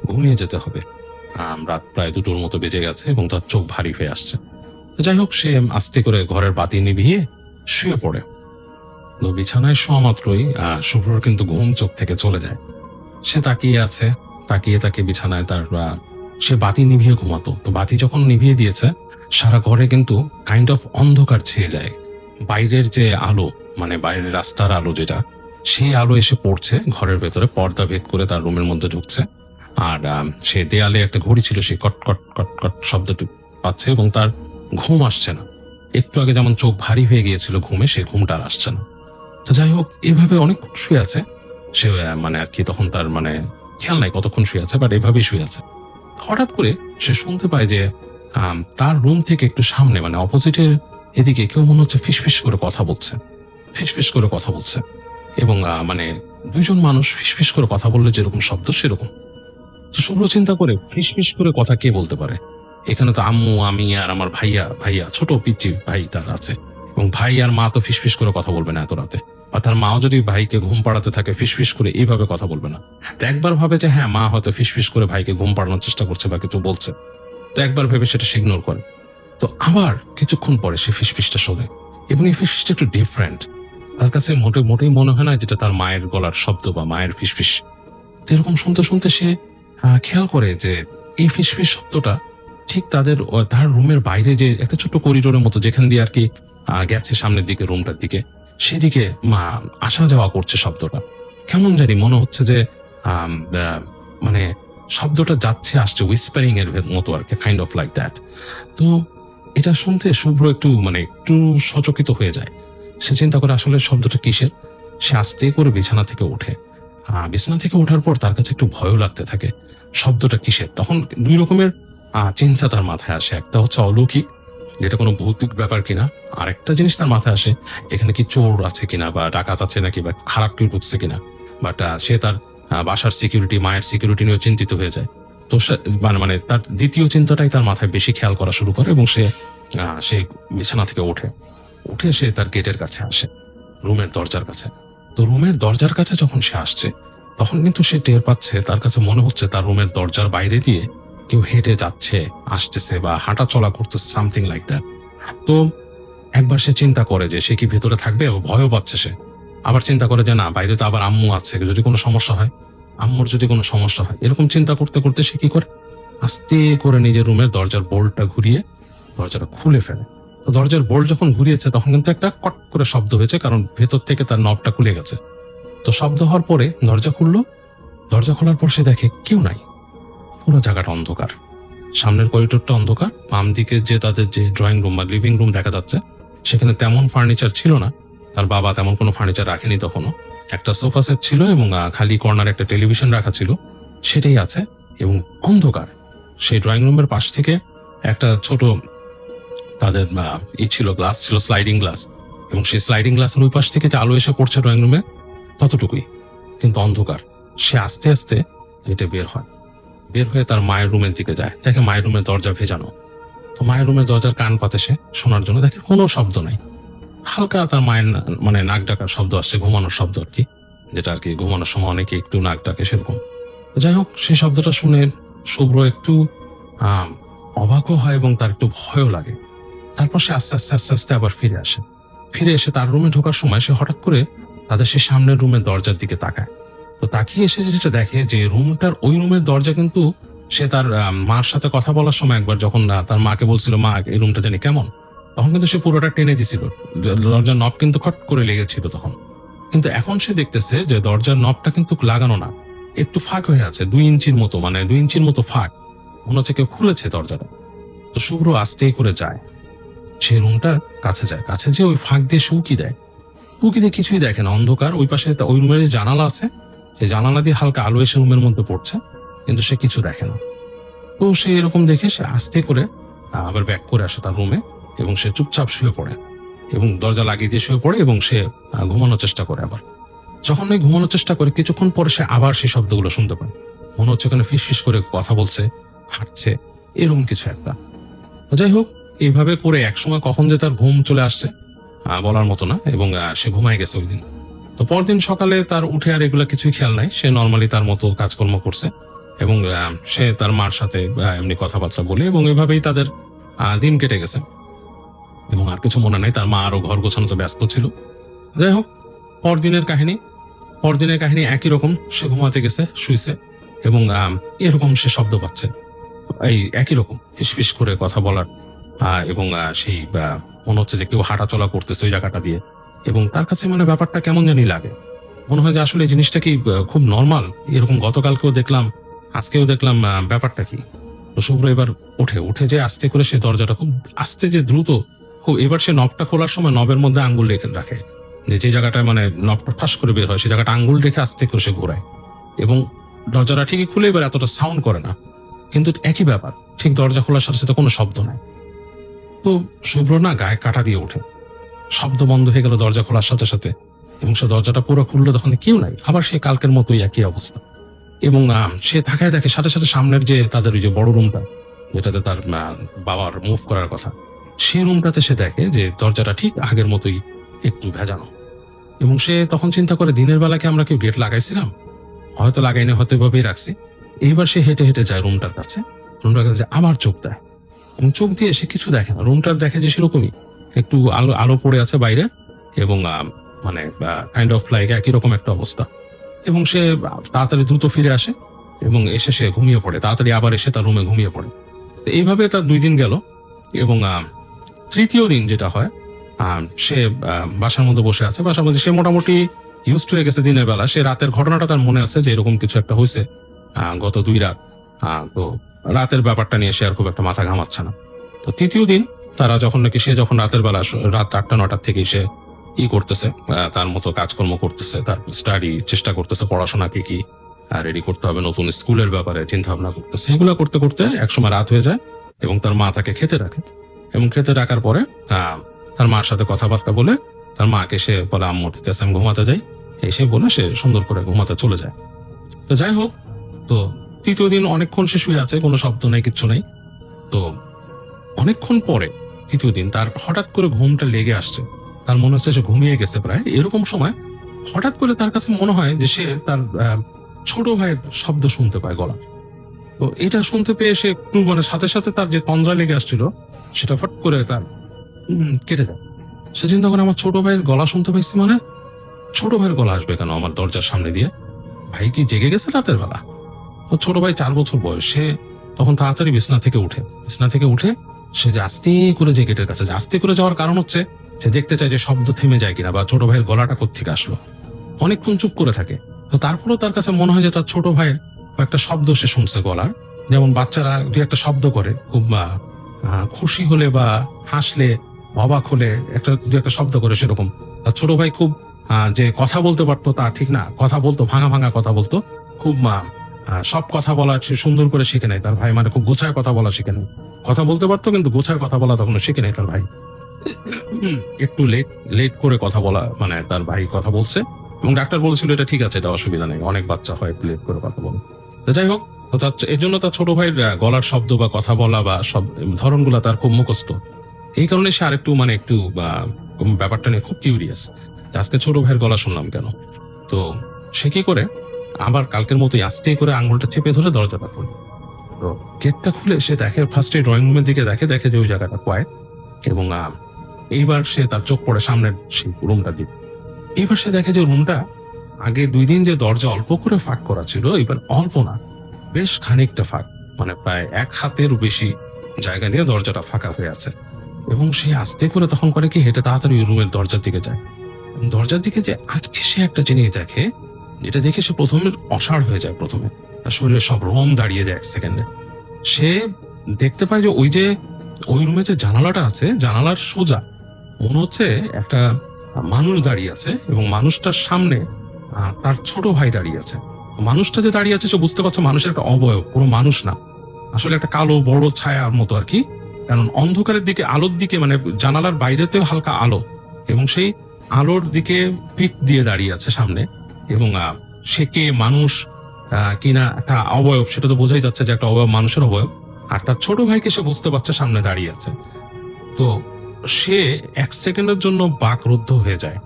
ঘুমিয়ে যেতে হবে। রাত প্রায় 2টোর মতো বেজে গেছে এবং তার চোখ ভারী হয়ে আসছে। যাই হোক, সে আস্তে করে ঘরের বাতি নিভিয়ে শুয়ে পড়ে। তো বিছানায় শোয়া মাত্রই শুভ্রর কিন্তু ঘুম চোখ থেকে চলে যায়। সে তাকিয়ে আছে, তাকিয়ে তাকিয়ে বিছানায় তার সে বাতি নিভিয়ে ঘুমাতো। তো বাতি যখন নিভিয়ে দিয়েছে, সারা ঘরে কিন্তু কাইন্ড অফ অন্ধকার ছেয়ে যায়। বাইরের যে আলো, মানে বাইরের রাস্তার আলো যেটা, সেই আলো এসে পড়ছে ঘরের ভেতরে, পর্দা ভেদ করে তার রুমের মধ্যে ঢুকছে। আর সে দেয়ালে একটা ঘড়ি ছিল, সে কট কট কট কট শব্দটি পাচ্ছে এবং তার ঘুম আসছে না। একটু আগে যেমন চোখ ভারী হয়ে গিয়েছিল ঘুমে, সে ঘুমটা আর আসছে না। তো যাই হোক, এভাবে অনেকক্ষণ শুয়ে আছে সে, মানে আর কি, তখন তার মানে খেয়াল নাই কতক্ষণ শুয়ে আছে, বাট এভাবেই শুয়ে আছে। হঠাৎ করে সে শুনতে পায় যে তার রুম থেকে একটু সামনে, মানে অপোজিটের এদিকে কেউ মনে হচ্ছে ফিসফিস করে কথা বলছে, ফিসফিস করে কথা বলছে। এবং মানে দুইজন মানুষ ফিসফিস করে কথা বললে যেরকম শব্দ সেরকম। তো শুভ্র চিন্তা করে, ফিসফিস করে কথা কে বলতে পারে? এখানে তো আম্মু, আমি আর আমার ভাইয়া ছোট পিচ্চি ভাই তার আছে, এবং ভাই আর মা তো ফিসফিস করে কথা বলবে না এত রাতে। আর তার মাও যদি ভাইকে ঘুম পাড়াতে থাকে, ফিসফিস করে এইভাবে কথা বলবে না। তো একবার ভাবে যে হ্যাঁ, মা হয়তো ফিসফিস করে ভাইকে ঘুম পাড়ানোর চেষ্টা করছে বা কিছু বলছে, তো একবার ভেবে সেটা ইগনোর করে। তো আবার কিছুক্ষণ পরে সে ফিসফিসটা শোনে, এবং এই ফিসফিসটা একটু ডিফারেন্ট। তার কাছে মোটেই মনে হয় না যেটা তার মায়ের গলার শব্দ বা মায়ের ফিসফিস। তো এরকম শুনতে শুনতে সে খেয়াল করে যে এই ফিসফিস শব্দটা ঠিক তার রুমের বাইরে যে একটা ছোট্ট করিডোরের মতো, যেখান দিয়ে আর কি গেছে সামনের দিকে রুমটার দিকে, সেদিকে আসা যাওয়া করছে শব্দটা। কেমন জানি মনে হচ্ছে যে মানে শব্দটা যাচ্ছে আসছে, উইসপারিং এর মতো আর কি, কাইন্ড অফ লাইক দ্যাট। তো এটা শুনতে শুভ্র একটু সচকিত হয়ে যায়। সে চিন্তা করে আসলে শব্দটা কিসের। সে আস্তে করে বিছানা থেকে ওঠে। বিছানা থেকে ওঠার পর তার কাছে একটু ভয়ও লাগতে থাকে, শব্দটা কিসের। তখন দুই রকমের চিন্তা তার মাথায় আসে। একটা হচ্ছে অলৌকিক, যেটা কোনো ভৌতিক ব্যাপার কিনা, আর একটা জিনিস তার মাথায় আসে, এখানে কি চোর আছে কিনা বা ডাকাত আছে নাকি বা খারাপ কেউ ঢুকছে কিনা। বাট সে তার বাসার সিকিউরিটি, মায়ের সিকিউরিটি নিয়েও চিন্তিত হয়ে যায়। তো মানে তার দ্বিতীয় চিন্তাটাই তার মাথায় বেশি খেয়াল করা শুরু করে, এবং সে বিছানা থেকে উঠে সে তার গেটের কাছে আসে, রুমের দরজার কাছে। তো রুমের দরজার কাছে যখন সে আসছে, তখন কিন্তু সে টের পাচ্ছে, তার কাছে মনে হচ্ছে তার রুমের দরজার বাইরে দিয়ে কেউ হেঁটে যাচ্ছে, আসতেছে বা হাঁটা চলা করতেছে, সামথিং লাইক দ্যাট। তো একবার সে চিন্তা করে যে সে কি ভেতরে থাকবে, ভয়ও পাচ্ছে সে। আবার চিন্তা করে যে না, বাইরে তো আবার আম্মু আছে, যদি কোনো সমস্যা হয়, আম্মুর যদি কোনো সমস্যা হয়, এরকম চিন্তা করতে করতে সে কি করে, আস্তে করে নিজের রুমের দরজার বোল্টটা ঘুরিয়ে দরজাটা খুলে ফেলে। তো দরজার বোল্ট যখন ঘুরিয়েছে, তখন কিন্তু একটা কট করে শব্দ হয়েছে, কারণ ভেতর থেকে তার নবটা খুলে গেছে। তো শব্দ হওয়ার পরে দরজা খুললো। দরজা খোলার পর সে দেখে কেউ নাই, পুরো জায়গাটা অন্ধকার। সামনের করিডোরটা অন্ধকার। বাম দিকে যে তাদের যে ড্রয়িং রুম বা লিভিং রুম দেখা যাচ্ছে, সেখানে তেমন ফার্নিচার ছিল না, তার বাবা তেমন কোনো ফার্নিচার রাখেনি তখনও। একটা সোফা সেট ছিল এবং খালি কর্নার একটা টেলিভিশন রাখা ছিল, সেটাই আছে, এবং অন্ধকার। সেই ড্রয়িং রুমের পাশ থেকে একটা ছোট তাদের ছিল, গ্লাস ছিল, স্লাইডিং গ্লাস, এবং সেই স্লাইডিং গ্লাসের ওই পাশ থেকে যে আলো এসে পড়ছে ড্রয়িং রুমে, ততটুকুই, কিন্তু অন্ধকার। সে আস্তে আস্তে হেঁটে বের হয়ে তার মায়ের রুমের দিকে যায়, দেখে মায়ের রুমের দরজা ভেজানো। তো মায়ের রুমের দরজার কান পাতে সে শোনার জন্য, দেখে কোনো শব্দ নাই। হালকা তার মায়ের মানে নাক ডাকার শব্দ আসছে, ঘুমানোর শব্দ আর কি, যেটা আর কি ঘুমানোর সময় অনেকে একটু নাক ডাকে সেরকম। যাই হোক, সেই শব্দটা শুনে শুভ্র একটু অবাকও হয় এবং তার একটু ভয়ও লাগে। তারপর সে আস্তে আস্তে আবার ফিরে এসে তার রুমে ঢোকার সময় সে হঠাৎ করে তাদের সে সামনের রুমের দরজার দিকে তাকায়। তো তাকিয়ে এসে যেটা দেখে যে ওই রুমের দরজা কিন্তু সে তার মার সাথে কথা বলার সময় একবার যখন তার মাকে বলছিল, মা এই রুমটা জানি কেমন, তখন কিন্তু সে পুরোটা টেনে দিছিল, দরজার নব কিন্তু খট করে লেগেছিল তখন। কিন্তু এখন সে দেখতেছে যে দরজার নবটা কিন্তু লাগানো না, একটু ফাঁক হয়ে আছে, 2 ইঞ্চির মতো, মানে 2 ইঞ্চির মতো ফাঁক, মনে হচ্ছে কেউ খুলেছে দরজাটা। তো শুভ্র আস্তেই করে যায়, সে রুমটার কাছে যেয়ে ওই ফাঁক দিয়ে উকি দেয় কিছুই দেখে না, অন্ধকার। ওই পাশে ওই রুমের যে জানালা আছে, সেই জানালা দিয়ে হালকা আলো এসে রুমের মধ্যে পড়ছে, কিন্তু সে কিছু দেখে না। তো সে এরকম দেখে সে আস্তে করে আবার ব্যাক করে আসে তার রুমে, এবং সে চুপচাপ শুয়ে পড়ে এবং দরজা লাগিয়ে দিয়ে শুয়ে পড়ে, এবং সে ঘুমানোর চেষ্টা করে আবার। যখন ওই ঘুমানোর চেষ্টা করে কিছুক্ষণ পরে সে আবার সেই শব্দগুলো শুনতে পায়। মনে হচ্ছে ওখানে ফিস ফিস করে কথা বলছে, হাঁটছে, এরকম কিছু একটা। যাই হোক, এইভাবে করে একসময় কখন যে তার ঘুম চলে আসছে বলার মতো না, এবং সে ঘুমায় গেছে ওই দিন। তো পরদিন সকালে তার উঠে আর এগুলা কিছুই খেয়াল নাই, সে নর্মালি তার মতো কাজকর্ম করছে, এবং সে তার মার সাথে এমনি কথাবার্তা বলে, এবং এভাবেই তাদের দিন কেটে গেছে, এবং আর কিছু মনে নাই। তার মা আরো ঘর গোছানোতে ব্যস্ত ছিল। যাই হোক, পরদিনের কাহিনী একই রকম। সে ঘুমাতে গেছে, শুইছে, এবং এরকম সে শব্দ পাচ্ছে, এই একই রকম ফিসফিস করে কথা বলার, এবং সেই মনে হচ্ছে যে কেউ হাঁটাচলা করতেছে ওই জায়গাটা দিয়ে, এবং তার কাছে মানে ব্যাপারটা কেমন জানি লাগে। মনে হয় যে আসলে এই জিনিসটা কি খুব নর্মাল, এরকম গতকালকেও দেখলাম, আজকেও দেখলাম, ব্যাপারটা কি। তো শুভ্র এবার উঠে যে আস্তে করে সে দরজাটা খুব আস্তে, যে দ্রুত খুব, এবার সে নবটা খোলার সময় নবের মধ্যে আঙ্গুল রেখে রাখে, যে জায়গাটায় মানে নবটা ঠাস করে বের হয়, সে জায়গাটা আঙ্গুল রেখে আস্তে করে সে ঘোরায়, এবং দরজাটা ঠিকই খুলে, এবার এতটা সাউন্ড করে না, কিন্তু একই ব্যাপার, ঠিক দরজা খোলার সাথে সাথে কোনো শব্দ নাই। তো শুভ্র না গায়ে কাটা দিয়ে ওঠে, শব্দ বন্ধ হয়ে গেল দরজা খোলার সাথে সাথে, এবং সে দরজাটা পুরো খুললো, তখন কেউ নাই, আবার সে কালকের মতোই একই অবস্থা। এবং সে তাকায় দেখে সাথে সাথে সামনের যে তাদের ওই যে বড় রুমটা, যেটাতে তার বাবার মুভ করার কথা, সেই রুমটাতে সে দেখে যে দরজাটা ঠিক আগের মতোই একটু ভেজানো। এবং সে তখন চিন্তা করে, দিনের বেলাকে আমরা কেউ গেট লাগাইছিলাম, হয়তো লাগাইনি, হয়তো এভাবেই রাখছি। এইবার সে হেঁটে হেঁটে যায় রুমটার কাছে, আবার চোখ দেয়, এবং চোখ দিয়ে সে কিছু দেখে না, রুমটার দেখে যে সেরকমই একটু আলো আলো পড়ে আছে বাইরে, এবং মানে কাইন্ড অফ লাইক একই রকম একটা অবস্থা। এবং সে তাড়াতাড়ি দ্রুত ফিরে আসে, এবং এসে সে ঘুমিয়ে পড়ে, তাড়াতাড়ি আবার এসে তার রুমে ঘুমিয়ে পড়ে। তো এইভাবে তার 2 দিন গেল, এবং তৃতীয় দিন যেটা হয়, সে বাসার মধ্যে বসে আছে, বাসার মধ্যে সে মোটামুটি ইউজড হয়ে গেছে দিনের বেলা। সে রাতের ঘটনাটা তার মনে আছে যে এরকম কিছু একটা হয়েছে গত 2 রাত। তো রাতের ব্যাপারটা নিয়ে সে আর খুব একটা মাথা ঘামাচ্ছে না। তো তৃতীয় দিন তারা যখন নাকি, সে যখন রাতের বেলা রাত 8টা-9টার থেকেই সে করতেছে, তার মতো কাজকর্ম করতেছে, তার স্টাডি চেষ্টা করতেছে, পড়াশোনাকে কি রেডি করতে হবে, নতুন স্কুলের ব্যাপারে চিন্তা ভাবনা করতেছে। এগুলো করতে করতে একসময় রাত হয়ে যায়, এবং তার মা তাকে খেতে রাখে, এবং খেতে রাখার পরে তার মার সাথে কথাবার্তা বলে তার মাকে সে বলে, আম্মু ঠিক আছে, আমি ঘুমাতে যাই, এসে বলে সে সুন্দর করে ঘুমাতে চলে যায়। তো যাই হোক, তো তৃতীয় দিন অনেকক্ষণ সে শুয়ে আছে, কোনো শব্দ নেই, কিচ্ছু নেই। তো অনেকক্ষণ পরে তৃতীয় দিন তার হঠাৎ করে ঘুমটা লেগে আসছে, তার মনে হচ্ছে সে ঘুমিয়ে গেছে প্রায়। এরকম সময় হঠাৎ করে তার কাছে মনে হয় যে সে তার ছোট ভাইয়ের শব্দ শুনতে পায় গলার। তো এটা শুনতে পেয়ে সে একটু মানে সাথে সাথে তার যে তন্দ্রা লেগে আসছিল সেটা ফট করে তার কেটে যায়। সে চিন্তা করে, আমার ছোট ভাইয়ের গলা শুনতে পাইছি, মানে ছোট ভাইয়ের গলা আসবে কেন আমার দরজার সামনে দিয়ে? ভাই কি জেগে গেছে রাতের বেলা? ও ছোট ভাই 4 বছর বয়স। সে তখন তাড়াতাড়ি বিছনা থেকে উঠে সে যে আস্তে করে যে গেটের কাছে, আস্তে করে যাওয়ার কারণ হচ্ছে সে দেখতে চায় যে শব্দ থেমে যায় কিনা, বা ছোট ভাইয়ের গলাটা কোত্থেকে আসলো। অনেকক্ষণ চুপ করে থাকে। তো তারপরেও তার কাছে মনে হয় যে তার ছোট ভাইয়ের একটা শব্দ সে শুনছে গলার, যেমন বাচ্চারা 2-1টা শব্দ করে খুব খুশি হলে বা হাসলে, অবাক হলে 2-1টা শব্দ করে, সেরকম তার ছোট ভাই খুব যে কথা বলতে পারতো তা ঠিক না, কথা বলতো, ভাঙা ভাঙা কথা বলতো, খুব সব কথা বলা সে সুন্দর করে শিখে নেয়। তার ভাই মানে খুব গোছায় কথা বলা শিখে নেয়, কথা বলতে পারতো কিন্তু গোছায় কথা বলা তখন শিখে নেয় তার ভাই। একটু লেট করে কথা বলা, মানে তার ভাই কথা বলছে, এবং ডাক্তার বলেছিল এটা ঠিক আছে, এটা অসুবিধা নেই, অনেক বাচ্চা হয় লেট করে কথা বলে। তো যাই হোক, এর জন্য তার ছোট ভাইয়ের গলার শব্দ বা কথা বলা বা সব ধরনগুলা তার খুব মুখস্থ। এই কারণে সে আরেকটু মানে একটু ব্যাপারটা নিয়ে খুব কিউরিয়াস, আজকে ছোট ভাইয়ের গলা শুনলাম কেন। তো সে কি করে, আবার কালকের মতোই আস্তে করে আঙুলটা চেপে ধরে দরজাটা খুলে। তো গেটটা খুলে সে দেখে, ফার্স্টে ড্রয়িং রুমের দিকে দেখে যে ওই জায়গাটা কোয়াইট, এবং এইবার সে তার চোখ পড়ে সামনের সেই রুমটার দিকে। এবার সে দেখে যে রুমটা আগে 2 দিন যে দরজা অল্প করে ফাঁক করা ছিল, এবার অল্প না, বেশ খানিকটা ফাঁক, মানে প্রায় 1 হাতের বেশি জায়গা নিয়ে দরজাটা ফাঁকা হয়ে আছে। এবং সে আস্তে করে তখন করে কি, হেঁটে তাড়াতাড়ি রুমের দরজার দিকে যায়। দরজার দিকে যে আজকে সে একটা জিনিস দেখে, যেটা দেখে সে প্রথমে অসাড় হয়ে যায়, প্রথমে তার শরীরে সব রোম দাঁড়িয়ে যায় 1 সেকেন্ডে। সে দেখতে পায় যে ওই রুমে যে জানালাটা আছে, জানালার সোজা মনে হচ্ছে একটা মানুষ দাঁড়িয়ে আছে, এবং মানুষটার সামনে তার ছোট ভাই দাঁড়িয়ে আছে। মানুষটা যে দাঁড়িয়ে আছে সে বুঝতে পারছে মানুষের একটা অবয়ব, পুরো মানুষ না, আসলে একটা কালো বড় ছায়ার মতো আর কি। কারণ অন্ধকারের দিকে, আলোর দিকে, মানে জানালার বাইরেতেও হালকা আলো, এবং সেই আলোর দিকে পিঠ দিয়ে দাঁড়িয়ে আছে সামনে, এবং সে কে, মানুষ কিনা একটা অবয়ব, সেটা তো বোঝাই যাচ্ছে যে একটা অবয়ব, মানুষের অবয়ব। আর তার ছোট ভাইকে সে বুঝতে পারছে সামনে দাঁড়িয়ে আছে। তো সে 1 সেকেন্ডের জন্য বাকরুদ্ধ হয়ে যায়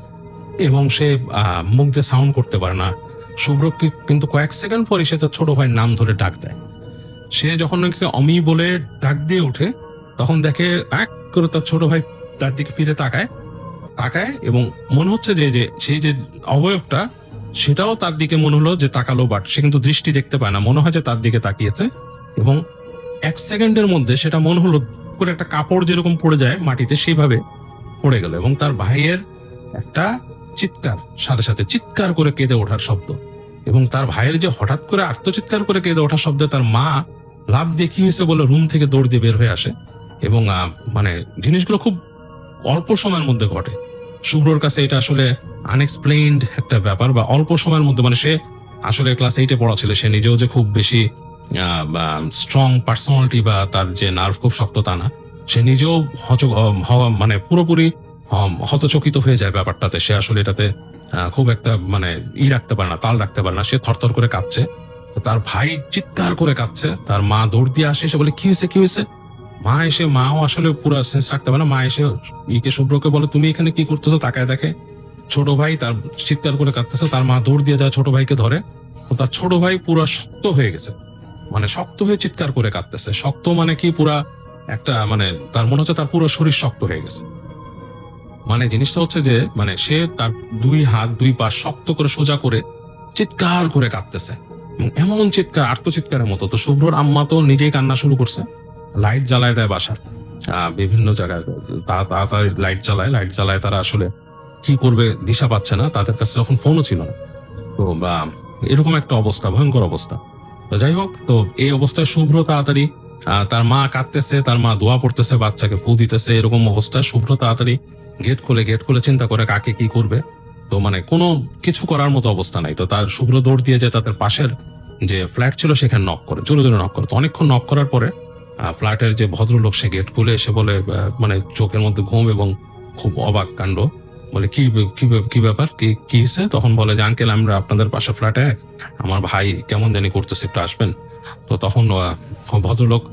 এবং সে মুখ দিয়ে সাউন্ড করতে পারে না। শুভ্র কিন্তু কয়েক সেকেন্ড পরে সে তার ছোট ভাইয়ের নাম ধরে ডাক দেয়। সে যখন নাকি অমি বলে ডাক দিয়ে ওঠে, তখন দেখে এক করে তার ছোট ভাই তার দিকে ফিরে তাকায় এবং মনে হচ্ছে যে সেই যে অবয়বটা, সেটাও তার দিকে মনে হলো যে তাকালো, বাট সে কিন্তু দৃষ্টি দেখতে পায় না, মনে হয় যে তার দিকে তাকিয়েছে। এবং 1 সেকেন্ডের মধ্যে সেটা মনে হলো করে একটা কাপড় যেরকম পড়ে যায় মাটিতে, সেইভাবে পড়ে গেল। এবং তার ভাইয়ের একটা চিৎকার, সাথে সাথে চিৎকার করে কেঁদে ওঠার শব্দ, এবং তার ভাইয়ের যে হঠাৎ করে আর্তচিৎকার করে কেঁদে ওঠার শব্দে তার মা লাভ দিয়ে কি হয়েছে বলে রুম থেকে দৌড় দিয়ে বের হয়ে আসে। এবং মানে জিনিসগুলো খুব অল্প সময়ের মধ্যে ঘটে। শুভ্রর কাছে এটা আসলে আনএক্সপ্লেইনড একটা ব্যাপার, বা অল্প সময়ের মধ্যে, মানে সে আসলে ক্লাস 8-এ পড়া ছিল, সে নিজেও যে খুব বেশি স্ট্রং পার্সোনালিটি বা তার যে নার্ভ খুব শক্ত তা না। সে নিজেও মানে পুরোপুরি হতচকিত হয়ে যায় ব্যাপারটাতে। সে আসলে এটাতে খুব একটা মানে রাখতে পারে না, তাল রাখতে পারে না। সে থরথর করে কাঁপছে, তার ভাই চিৎকার করে কাঁদছে, তার মা দৌড় দিয়ে আসে, এসে বলে কি হয়েছে। মাও আসলে পুরো সেন্স রাখতে পারে না। মা এসে শুভ্রকে বলে তুমি এখানে কি করতেছো, তাকায় দেখে ছোট ভাই তার চিৎকার করে কাঁদতেছে। তার মা দৌড় দিয়ে যায়, ছোট ভাইকে ধরে। তো তার ছোট ভাই পুরো শক্ত হয়ে গেছে, মানে শক্ত হয়ে চিৎকার করে কাঁদতেছে। শক্ত মানে কি, পুরা একটা মানে তার মনে হচ্ছে তার পুরো শরীর শক্ত হয়ে গেছে। মানে জিনিসটা হচ্ছে যে মানে সে তার 2 হাত 2 পা শক্ত করে সোজা করে চিৎকার করে কাঁদতেছে, এমন চিৎকার আর্তচিৎকারের মতো। তো শুভ্রর আম্মা তো নিজেই কান্না শুরু করছে, লাইট জ্বালায় দেয় বাসার বিভিন্ন জায়গায়, তাড়াতাড়ি লাইট জ্বালায়। তারা আসলে কি করবে দিশা পাচ্ছে না, তাদের কাছে যখন ফোনও ছিল না। তো এরকম একটা অবস্থা, ভয়ঙ্কর অবস্থা। তো যাই হোক, তো এই অবস্থায় শুভ্র তাড়াতাড়ি, তার মা কাঁদতেছে, তার মা দোয়া পড়তেছে, বাচ্চাকে ফু দিতেছে, এরকম অবস্থা। শুভ্র তাড়াতাড়ি গেট খুলে চিন্তা করে কাকে কি করবে। তো মানে কোনো কিছু করার মতো অবস্থা নাই। তো তার শুভ্র দৌড় দিয়ে যে তাদের পাশের যে ফ্ল্যাট ছিল সেখানে নক করে, জোরে নক করে। তো অনেকক্ষণ নক করার পরে ফ্ল্যাটের যে ভদ্রলোক সে গেট খুলে এসে বলে, মানে চোখের মধ্যে ঘুম এবং খুব অবাক কাণ্ড, বলে কি ব্যাপার, কি হয়েছে? তখন বলে যে আঙ্কেল, আমরা আপনাদের পাশে ফ্ল্যাটে, আমার ভাই কেমন জানি করতেছে, একটু আসবেন। তো তখন ভদ্রলোক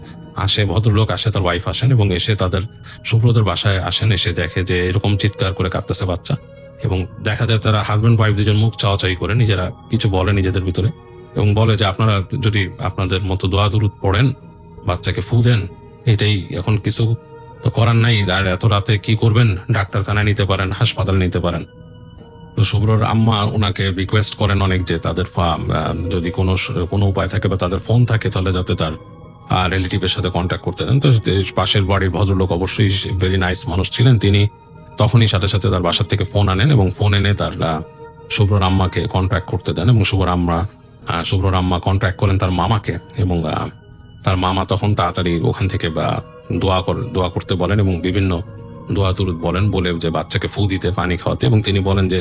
আসে, তার ওয়াইফ আসেন এবং এসে তাদের শুভ্রদের বাসায় আসেন। এসে দেখে যে এরকম চিৎকার করে কাঁদতেছে বাচ্চা, এবং দেখা যায় তারা হাজবেন্ড ওয়াইফ দুজন মুখ চাওয়াচাই করে, নিজেরা কিছু বলে নিজেদের ভিতরে, এবং বলে যে আপনারা যদি আপনাদের মতো দোয়া দুরুদ পড়েন, বাচ্চাকে ফু দেন, এটাই এখন, কিছু তো করার নাই। আর এত রাতে কি করবেন, ডাক্তারখানায় নিতে পারেন, হাসপাতালে নিতে পারেন। তো শুভ্রর আম্মা ওনাকে রিকোয়েস্ট করেন অনেক যে তাদের যদি কোনো উপায় থাকে বা তাদের ফোন থাকে, তাহলে যাতে তার রিলেটিভের সাথে কন্ট্যাক্ট করতে দেন। তো পাশের বাড়ির ভদ্রলোক অবশ্যই ভেরি নাইস মানুষ ছিলেন, তিনি তখনই সাথে সাথে তার বাসার থেকে ফোন আনেন এবং ফোন এনে তার শুভ্রর আম্মাকে কন্ট্যাক্ট করতে দেন। এবং শুভ্রর আম্মা কন্ট্যাক্ট করেন তার মামাকে, এবং তার মামা তখন তাড়াতাড়ি ওখান থেকে দোয়া করতে বলেন এবং বিভিন্ন দোয়া তুরুদ বলেন, বলে যে বাচ্চাকে ফু দিতে, পানি খাওয়াতে। এবং তিনি বলেন যে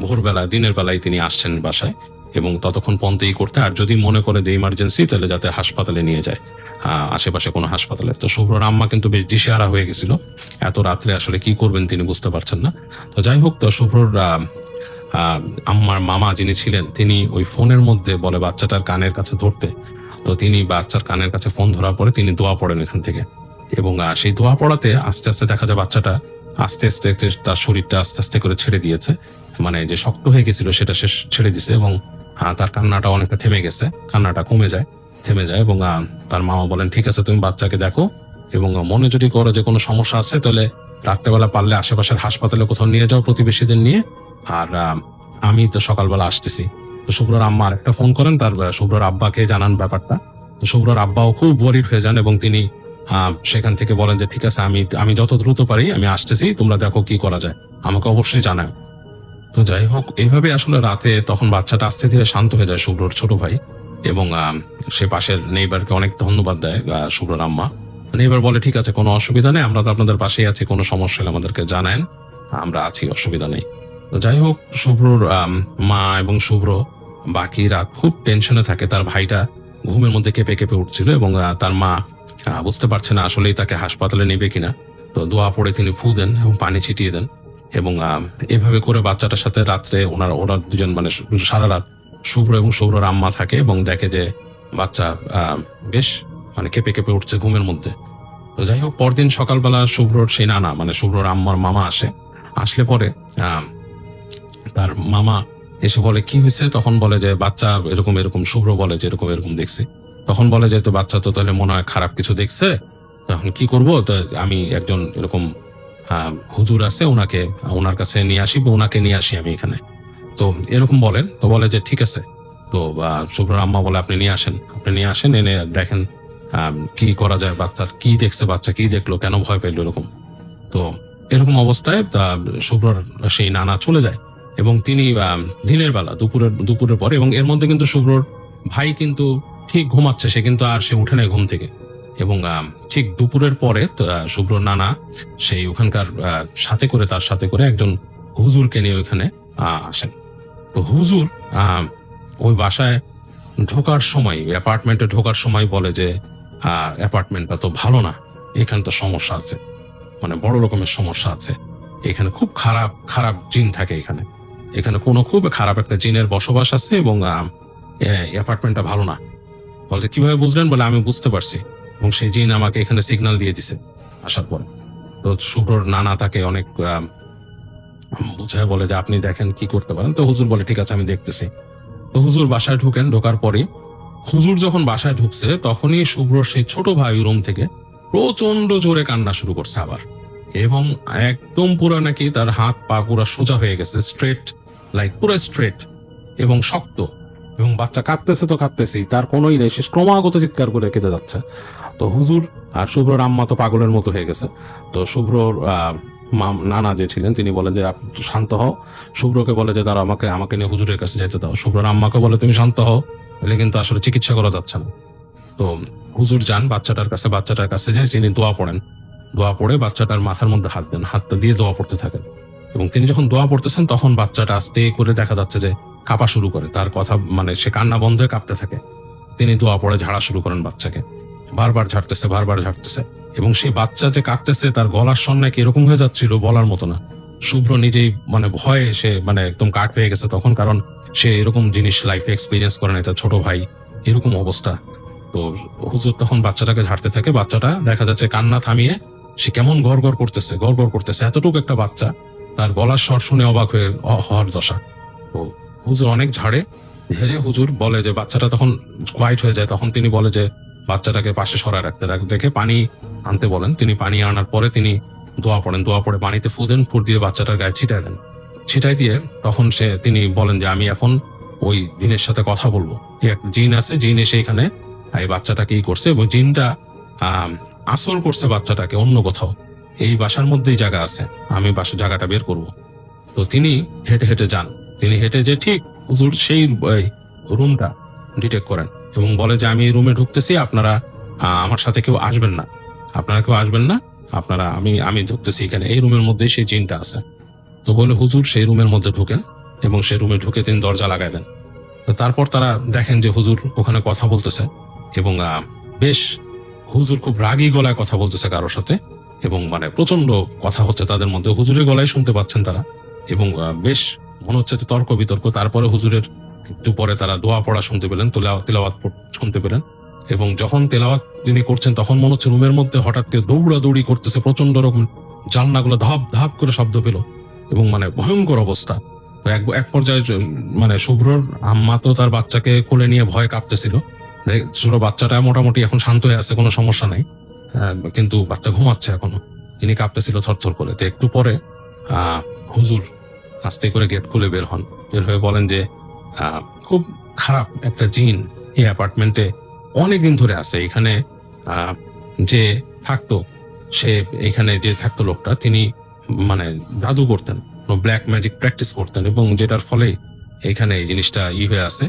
ভোরবেলা, দিনের বেলায় তিনি আসছেন বাসায়, এবং ততক্ষণ পর্যন্তই করতে, আর যদি মনে করে যে ইমার্জেন্সি, তাহলে যাতে হাসপাতালে নিয়ে যায়, আশেপাশে কোনো হাসপাতালে। তো শুভ্রর আম্মা কিন্তু বেশ দিশেহারা হয়ে গেছিল, এত রাত্রে আসলে কি করবেন তিনি বুঝতে পারছেন না। তো যাই হোক, তো শুভ্রর আম্মার মামা যিনি ছিলেন, তিনি ওই ফোনের মধ্যে বলে বাচ্চাটার কানের কাছে ধরতে। তো তিনি বাচ্চার কানের কাছে ফোন ধরার পরে তিনি দোয়া পড়েন এখান থেকে, এবং সেই দোয়া পড়াতে আস্তে আস্তে দেখা যায় বাচ্চাটা আস্তে আস্তে তার শরীরটা আস্তে আস্তে করে ছেড়ে দিয়েছে, মানে যে শক্ত হয়ে গেছিল সেটা সে ছেড়ে দিছে, এবং তার কান্নাটা অনেকটা থেমে গেছে, কান্নাটা থেমে যায়। এবং তার মামা বলেন ঠিক আছে, তুমি বাচ্চাকে দেখো, এবং মনে যদি করো যে কোনো সমস্যা আছে, তাহলে রাত্রেবেলা পারলে আশেপাশের হাসপাতালে কোথাও নিয়ে যাও প্রতিবেশীদের নিয়ে, আর আমি তো সকালবেলা আসতেছি। তো শুভ্রর আম্মা আরেকটা ফোন করেন তার শুভ্রর আব্বাকে জানান ব্যাপারটা। তো শুভ্রর আব্বাও খুব ওয়ারিড হয়ে যান, এবং তিনি সেখান থেকে বলেন যে ঠিক আছে, আমি যত দ্রুত পারি আমি আসতেছি, তোমরা দেখো কি করা যায়, আমাকে অবশ্যই জানায়। তো যাই হোক, এইভাবে আসলে রাতে তখন বাচ্চাটা আস্তে ধীরে শান্ত হয়ে যায়, শুভ্রর ছোট ভাই, এবং সে পাশের নেইবারকে অনেক ধন্যবাদ দেয় শুভ্রর আম্মা। নেইবার বলে ঠিক আছে, কোনো অসুবিধা নেই, আমরা তো আপনাদের পাশেই আছি, কোনো সমস্যা হলে আমাদেরকে জানান, আমরা আছি, অসুবিধা নেই। তো যাই হোক, শুভ্রর মা এবং শুভ্র বাকি রাত খুব টেনশনে থাকে। তার ভাইটা ঘুমের মধ্যে কেঁপে উঠছিল, এবং তার মা বুঝতে পারছে না আসলেই তাকে হাসপাতালে নেবে কিনা। তো দোয়া পড়ে তিনি ফু দেন এবং পানি ছিটিয়ে দেন, এবং এভাবে করে বাচ্চাটার সাথে রাত্রে ওরা দুজন মানে সারা রাত শুভ্র এবং শুভ্রর আম্মা থাকে এবং দেখে যে বাচ্চা বেশ মানে কেঁপে কেঁপে উঠছে ঘুমের মধ্যে। তো যাই হোক, পরদিন সকালবেলা শুভ্রর সেই নানা মানে শুভ্রর আম্মার মামা আসলে পরে তার মামা এসে বলে কি হয়েছে, তখন বলে যে বাচ্চা এরকম এরকম, শুভ্র বলে যে এরকম এরকম দেখছি। তখন বলে যে তো বাচ্চা তো তাহলে মনে হয় খারাপ কিছু দেখছে, তখন কি করব, তো আমি একজন এরকম হুজুর আছে ওনার কাছে নিয়ে আসি বা ওনাকে নিয়ে আসি আমি এখানে। তো এরকম বলেন, তো বলে যে ঠিক আছে। তো শুভ্রর আম্মা বলে আপনি নিয়ে আসেন, এনে দেখেন কি করা যায়, বাচ্চার কি দেখছে, বাচ্চা কি দেখলো, কেন ভয় পেলো এরকম। তো এরকম অবস্থায় শুভ্রর সেই নানা চলে যায় এবং তিনি দিনের বেলা দুপুরের পরে, এবং এর মধ্যে কিন্তু শুভ্রর ভাই কিন্তু ঠিক ঘুমাচ্ছে, সে কিন্তু আর সে উঠে নেয় ঘুম থেকে। এবং ঠিক দুপুরের পরে শুভ্রর নানা সেই ওখানকার তার সাথে করে একজন হুজুরকে নিয়ে ওইখানে আসেন। তো হুজুর ওই বাসায় ঢোকার সময়, অ্যাপার্টমেন্টে ঢোকার সময় বলে যে অ্যাপার্টমেন্টটা তো ভালো না, এখানে তো সমস্যা আছে, মানে বড় রকমের সমস্যা আছে, এখানে খুব খারাপ খারাপ জিন থাকে, এখানে কোনো খুব খারাপ একটা জিনের বসবাস আছে এবং অ্যাপার্টমেন্টটা ভালো না। বলছে কিভাবে বুঝলেন, বলে আমি বুঝতে পারছি এবং সেই জিন আমাকে এখানে সিগন্যাল দিয়ে দিছে আসার পরে। তো শুভ্রর নানা তাকে অনেক বুঝায় বলে যে আপনি দেখেন কি করতে পারেন। তো হুজুর বলে ঠিক আছে আমি দেখতেছি। তো হুজুর বাসায় ঢোকার পরে হুজুর যখন বাসায় ঢুকছে তখনই শুভ্রর সেই ছোট ভাই রুম থেকে প্রচন্ড জোরে কান্না শুরু করছে আবার, এবং একদম পুরো নাকি তার হাত পা পুরো সোজা হয়ে গেছে, স্ট্রেট, পুরো স্ট্রেট এবং শক্ত, এবং বাচ্চা কাঁদতেছে তো কাঁদতেছেই, তার কোনোই নেই, সে ক্রমাগত চিৎকার করে কেঁদে যাচ্ছে। তো হুজুর আর শুভ্রর আম্মা তো পাগলের মতো হয়ে গেছে। তো শুভ্রর নানা যে ছিলেন তিনি বলেন যে শান্ত হও। শুভ্রকে বলে যে দাঁড়া, আমাকে নিয়ে হুজুরের কাছে যেতে দাও। শুভ্রর আম্মাকে বলে তুমি শান্ত হও, এলে কিন্তু আসলে চিকিৎসা করা যাচ্ছে না। তো হুজুর যান বাচ্চাটার কাছে যায়, তিনি দোয়া পড়ে বাচ্চাটার মাথার মধ্যে হাতটা দিয়ে দোয়া পড়তে থাকেন। এবং তিনি যখন দোয়া পড়তেছেন তখন বাচ্চাটা আস্তে করে দেখা যাচ্ছে যে কাঁপা শুরু করে, তার কথা মানে সে কান্না বন্ধ হয়ে কাঁপতে থাকে। তিনি দোয়া পড়ে ঝাড়া শুরু করেন বাচ্চাকে, বারবার ঝাড়তেছে এবং সেই বাচ্চা যে কাঁদতেছে তার গলার স্বর নাকি এরকম হয়ে যাচ্ছিল বলার মতো না। শুভ্র নিজেই মানে ভয়ে সে মানে একদম কাঠ হয়ে গেছে তখন, কারণ সে এরকম জিনিস লাইফে এক্সপিরিয়েন্স করে নাই, তার ছোট ভাই এরকম অবস্থা। তো হুজুর তখন বাচ্চাটাকে ঝাড়তে থাকে, বাচ্চাটা দেখা যাচ্ছে কান্না থামিয়ে সে কেমন গড় করতেছে, এতটুকু একটা বাচ্চা, তার গলার স্বর শুনে অবাক হওয়ার দশা। তো হুজুর অনেক ঝেড়ে হুজুর বলে যে বাচ্চাটা তখন কোয়াইট হয়ে যায়, তখন তিনি বলে যে বাচ্চাটাকে পাশে সরায় রেখে পানি আনতে বলেন। তিনি পানি আনার পরে তিনি দোয়া পড়ে পানিতে ফু দিয়ে বাচ্চাটার গায়ে ছিটাই দিয়ে তখন তিনি বলেন যে আমি এখন ওই জিনের সাথে কথা বলবো। এক জিন আছে, জিন এসে এখানে এই বাচ্চাটাকে করছে এবং জিনটা আসর করছে বাচ্চাটাকে অন্য কোথাও, এই বাসার মধ্যেই জায়গা আছে, আমি বাসার জায়গাটা বের করব। তো তিনি হেঁটে যান, তিনি হেঁটে যে ঠিক হুজুর সেই রুমটা ডিটেক্ট করেন এবং বলে যে আমি এই রুমে ঢুকতেছি, আপনারা আমার সাথে কেউ আসবেন না, আপনারা আমি ঢুকতেছি এখানে, এই রুমের মধ্যেই সেই জিনটা আছে। তো বলে হুজুর সেই রুমের মধ্যে ঢুকেন এবং সেই রুমে ঢুকে তিনি দরজা লাগাই দেন। তো তারপর তারা দেখেন যে হুজুর ওখানে কথা বলতেছে এবং বেশ হুজুর খুব রাগী গলায় কথা বলতেছে কারোর সাথে, এবং মানে প্রচন্ড কথা হচ্ছে তাদের মধ্যে, হুজুরের গলায় শুনতে পাচ্ছেন তারা, এবং বেশ মনে হচ্ছে যে তর্ক বিতর্ক। তারপরে হুজুরের একটু পরে তারা দোয়া পড়া শুনতে পেলেন, তেলাওয়াত শুনতে পেলেন, এবং যখন তেলাওয়াত তিনি করছেন তখন মনে হচ্ছে রুমের মধ্যে হঠাৎ করে দৌড়াদৌড়ি করতেছে, প্রচন্ড রকম জানলাগুলো ধাপ করে শব্দ পেল এবং মানে ভয়ঙ্কর অবস্থা। তো এক পর্যায়ে মানে শুভ্রর আম্মা তো তার বাচ্চাকে কোলে নিয়ে ভয় কাঁপতেছিল, ছোট বাচ্চাটা মোটামুটি এখন শান্ত হয়ে আছে, কোনো সমস্যা নাই, কিন্তু বাচ্চা ঘুমাচ্ছে এখনো, তিনি কাঁপতেছিল থরথর করে। তো একটু পরে হুজুর আস্তে করে গেট খুলে বের হয়ে বলেন যে খুব খারাপ একটা জিন এই অ্যাপার্টমেন্টে অনেকদিন ধরে আছে, এখানে যে থাকতো লোকটা, তিনি মানে জাদু করতেন, ব্ল্যাক ম্যাজিক প্র্যাকটিস করতেন, এবং যেটার ফলে এখানে এই জিনিসটা হয়ে আছে।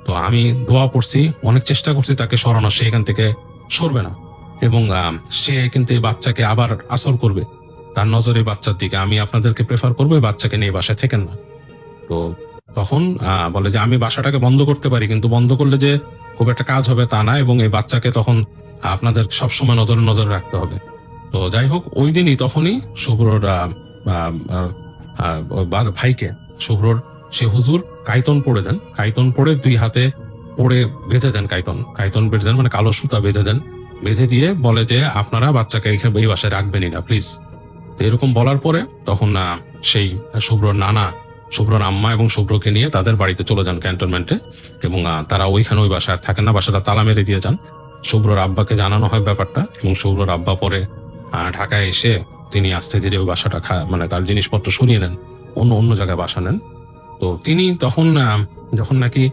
তো আমি দোয়া পড়ছি, অনেক চেষ্টা করছি তাকে সরানোর, সে এখান থেকে সরবে না, এবং সে কিন্তু এই বাচ্চাকে আবার আসর করবে, তার নজরে বাচ্চার দিকে, আমি আপনাদেরকে প্রেফার করবো এই বাচ্চাকে নিয়ে বাসায় থেকেন না। তো তখন বলে যে আমি বাসাটাকে বন্ধ করতে পারি, কিন্তু বন্ধ করলে যে খুব একটা কাজ হবে তা না, এবং এই বাচ্চাকে তখন আপনাদের সবসময় নজরে রাখতে হবে। তো যাই হোক, ওই দিনই তখনই শুভ্রর ভাইকে শুভ্রর সে হুজুর কাইতন পড়ে দেন, কাইতন পড়ে 2 হাতে পড়ে বেঁধে দেন, কাইতন বেঁধে দেন, মানে কালো সুতা বেঁধে দেন, বেঁধে দিয়ে বলে যে আপনারা বাচ্চাকে এই বাসায় রাখবেনই না প্লিজ। তো এরকম বলার পরে তখন সেই শুভ্রর নানা, শুভ্রর আম্মা এবং শুভ্রকে নিয়ে তাদের বাড়িতে চলে যান ক্যান্টনমেন্টে, এবং তারা ওইখানে ওই বাসায় আর থাকেন না, বাসাটা তালা মেরে দিয়ে যান। শুভ্রর আব্বাকে জানানো হয় ব্যাপারটা, এবং শুভ্রর আব্বা পরে ঢাকায় এসে তিনি আস্তে ধীরে ওই বাসাটা মানে তার জিনিসপত্র সরিয়ে নেন, অন্য জায়গায় বাসা নেন। তো তিনি তখন যখন নাকি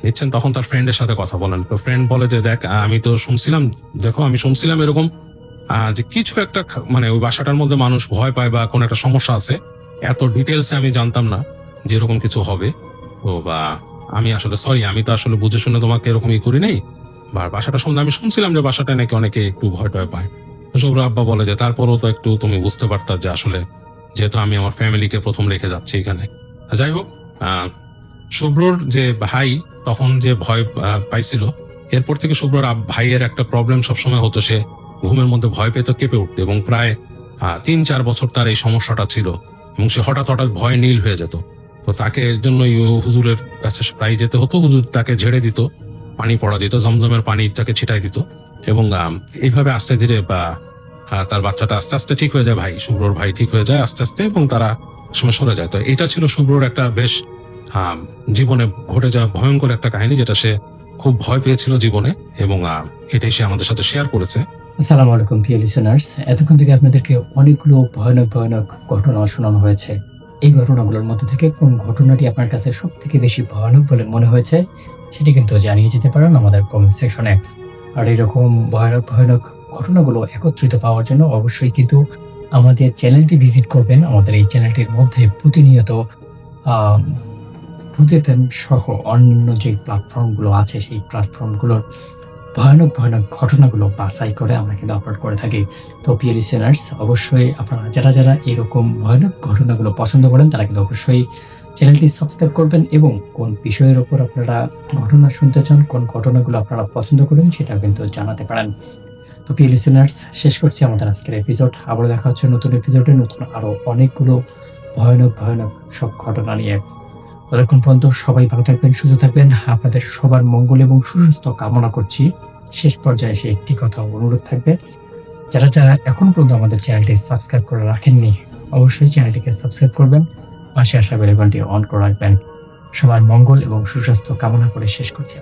নিচ্ছেন তখন তার ফ্রেন্ডের সাথে কথা বলেন। তো ফ্রেন্ড বলে যে দেখ আমি শুনছিলাম এরকম যে কিছু একটা মানে ওই বাসাটার মধ্যে মানুষ ভয় পায় বা কোনো একটা সমস্যা আছে, এত ডিটেলসে আমি জানতাম না যে এরকম কিছু হবে। তো বা আমি আসলে সরি, আমি তো আসলে বুঝে শুনে তোমাকে এরকম করি নাই, বা বাসাটা সম্বন্ধে আমি শুনছিলাম যে বাসাটা নাকি অনেকে একটু ভয় টয় পায়। শুভ্র আব্বা বলে যে তারপরও তো একটু তুমি বুঝতে পারতা যে আসলে যেহেতু আমি আমার ফ্যামিলিকে প্রথম রেখে যাচ্ছি এখানে। যাই হোক, শুভ্রর যে ভাই তখন যে ভয় পাইছিল, এরপর থেকে শুভ্রর ভাইয়ের একটা প্রবলেম সবসময় হতো, সে ঘুমের মধ্যে ভয় পেত, কেঁপে উঠতে, এবং প্রায় 3-4 বছর তার এই সমস্যাটা ছিল, এবং সে হঠাৎ ভয় নীল হয়ে যেত। তো তাকে এর জন্য হুজুরের কাছে প্রায় যেতে হতো, হুজুর তাকে ঝেড়ে দিত, পানি পড়া দিত, জমজমের পানি তাকে ছিটাই দিত, এবং এইভাবে আস্তে ধীরে তার বাচ্চাটা আস্তে আস্তে ঠিক হয়ে যায়, শুভ্রর ভাই ঠিক হয়ে যায় আস্তে আস্তে, এবং তারা সময় সরে যায়। তো এটা ছিল শুভ্রর একটা বেশ জীবনে ঘটে যাওয়া ভয়ঙ্কর একটা কাহিনী, যেটা সে খুব ভয় পেয়েছিল জীবনে, এবং এটাই সে আমাদের সাথে শেয়ার করেছে। আসসালামু আলাইকুম প্রিয় লিসেনার্স, এতক্ষণ থেকে আপনাদেরকে অনেকগুলো ভয়ানক ঘটনা শোনানো হয়েছে। এই ঘটনাগুলোর মধ্যে থেকে কোন ঘটনাটি আপনার কাছে সব থেকে বেশি ভয়ানক বলে মনে হয়েছে সেটি কিন্তু জানিয়ে যেতে পারেন আমাদের কমেন্ট সেকশনে। আর এরকম ভয়ানক ঘটনাগুলো একত্রিত পাওয়ার জন্য অবশ্যই কিন্তু আমাদের চ্যানেলটি ভিজিট করবেন। আমাদের এই চ্যানেলটির মধ্যে প্রতিনিয়ত ভূত এফএম সহ অন্যান্য যে প্ল্যাটফর্মগুলো আছে সেই প্ল্যাটফর্মগুলোর ভয়ানক ঘটনাগুলো বাছাই করে আমরা কিন্তু আপলোড করে থাকি। তো প্রিয় লিসেনার্স, অবশ্যই আপনারা যারা এরকম ভয়ানক ঘটনাগুলো পছন্দ করেন তারা কিন্তু অবশ্যই চ্যানেলটি সাবস্ক্রাইব করবেন, এবং কোন বিষয়ের উপর আপনারা ঘটনা শুনতে চান, কোন ঘটনাগুলো আপনারা পছন্দ করেন সেটা কিন্তু জানাতে পারেন। তো প্রিয় লিসেনার্স, শেষ করছি আমাদের আজকের এপিসোড। আবার দেখা হচ্ছে নতুন এপিসোডে, নতুন আরো অনেকগুলো ভয়ানক সব ঘটনা নিয়ে। ততক্ষণ পর্যন্ত সবাই ভালো থাকবেন, সুস্থ থাকবেন। আপনাদের সবার মঙ্গল এবং সুস্বাস্থ্য কামনা করছি। শেষ পর্যায়ে এসে একটি কথা অনুরোধ থাকবে, যারা এখন পর্যন্ত আমাদের চ্যানেলটি সাবস্ক্রাইব করে রাখেননি অবশ্যই চ্যানেলটিকে সাবস্ক্রাইব করবেন, পাশে আসা বেল আইকনটি অন করে রাখবেন। সবার মঙ্গল এবং সুস্বাস্থ্য কামনা করে শেষ করছি।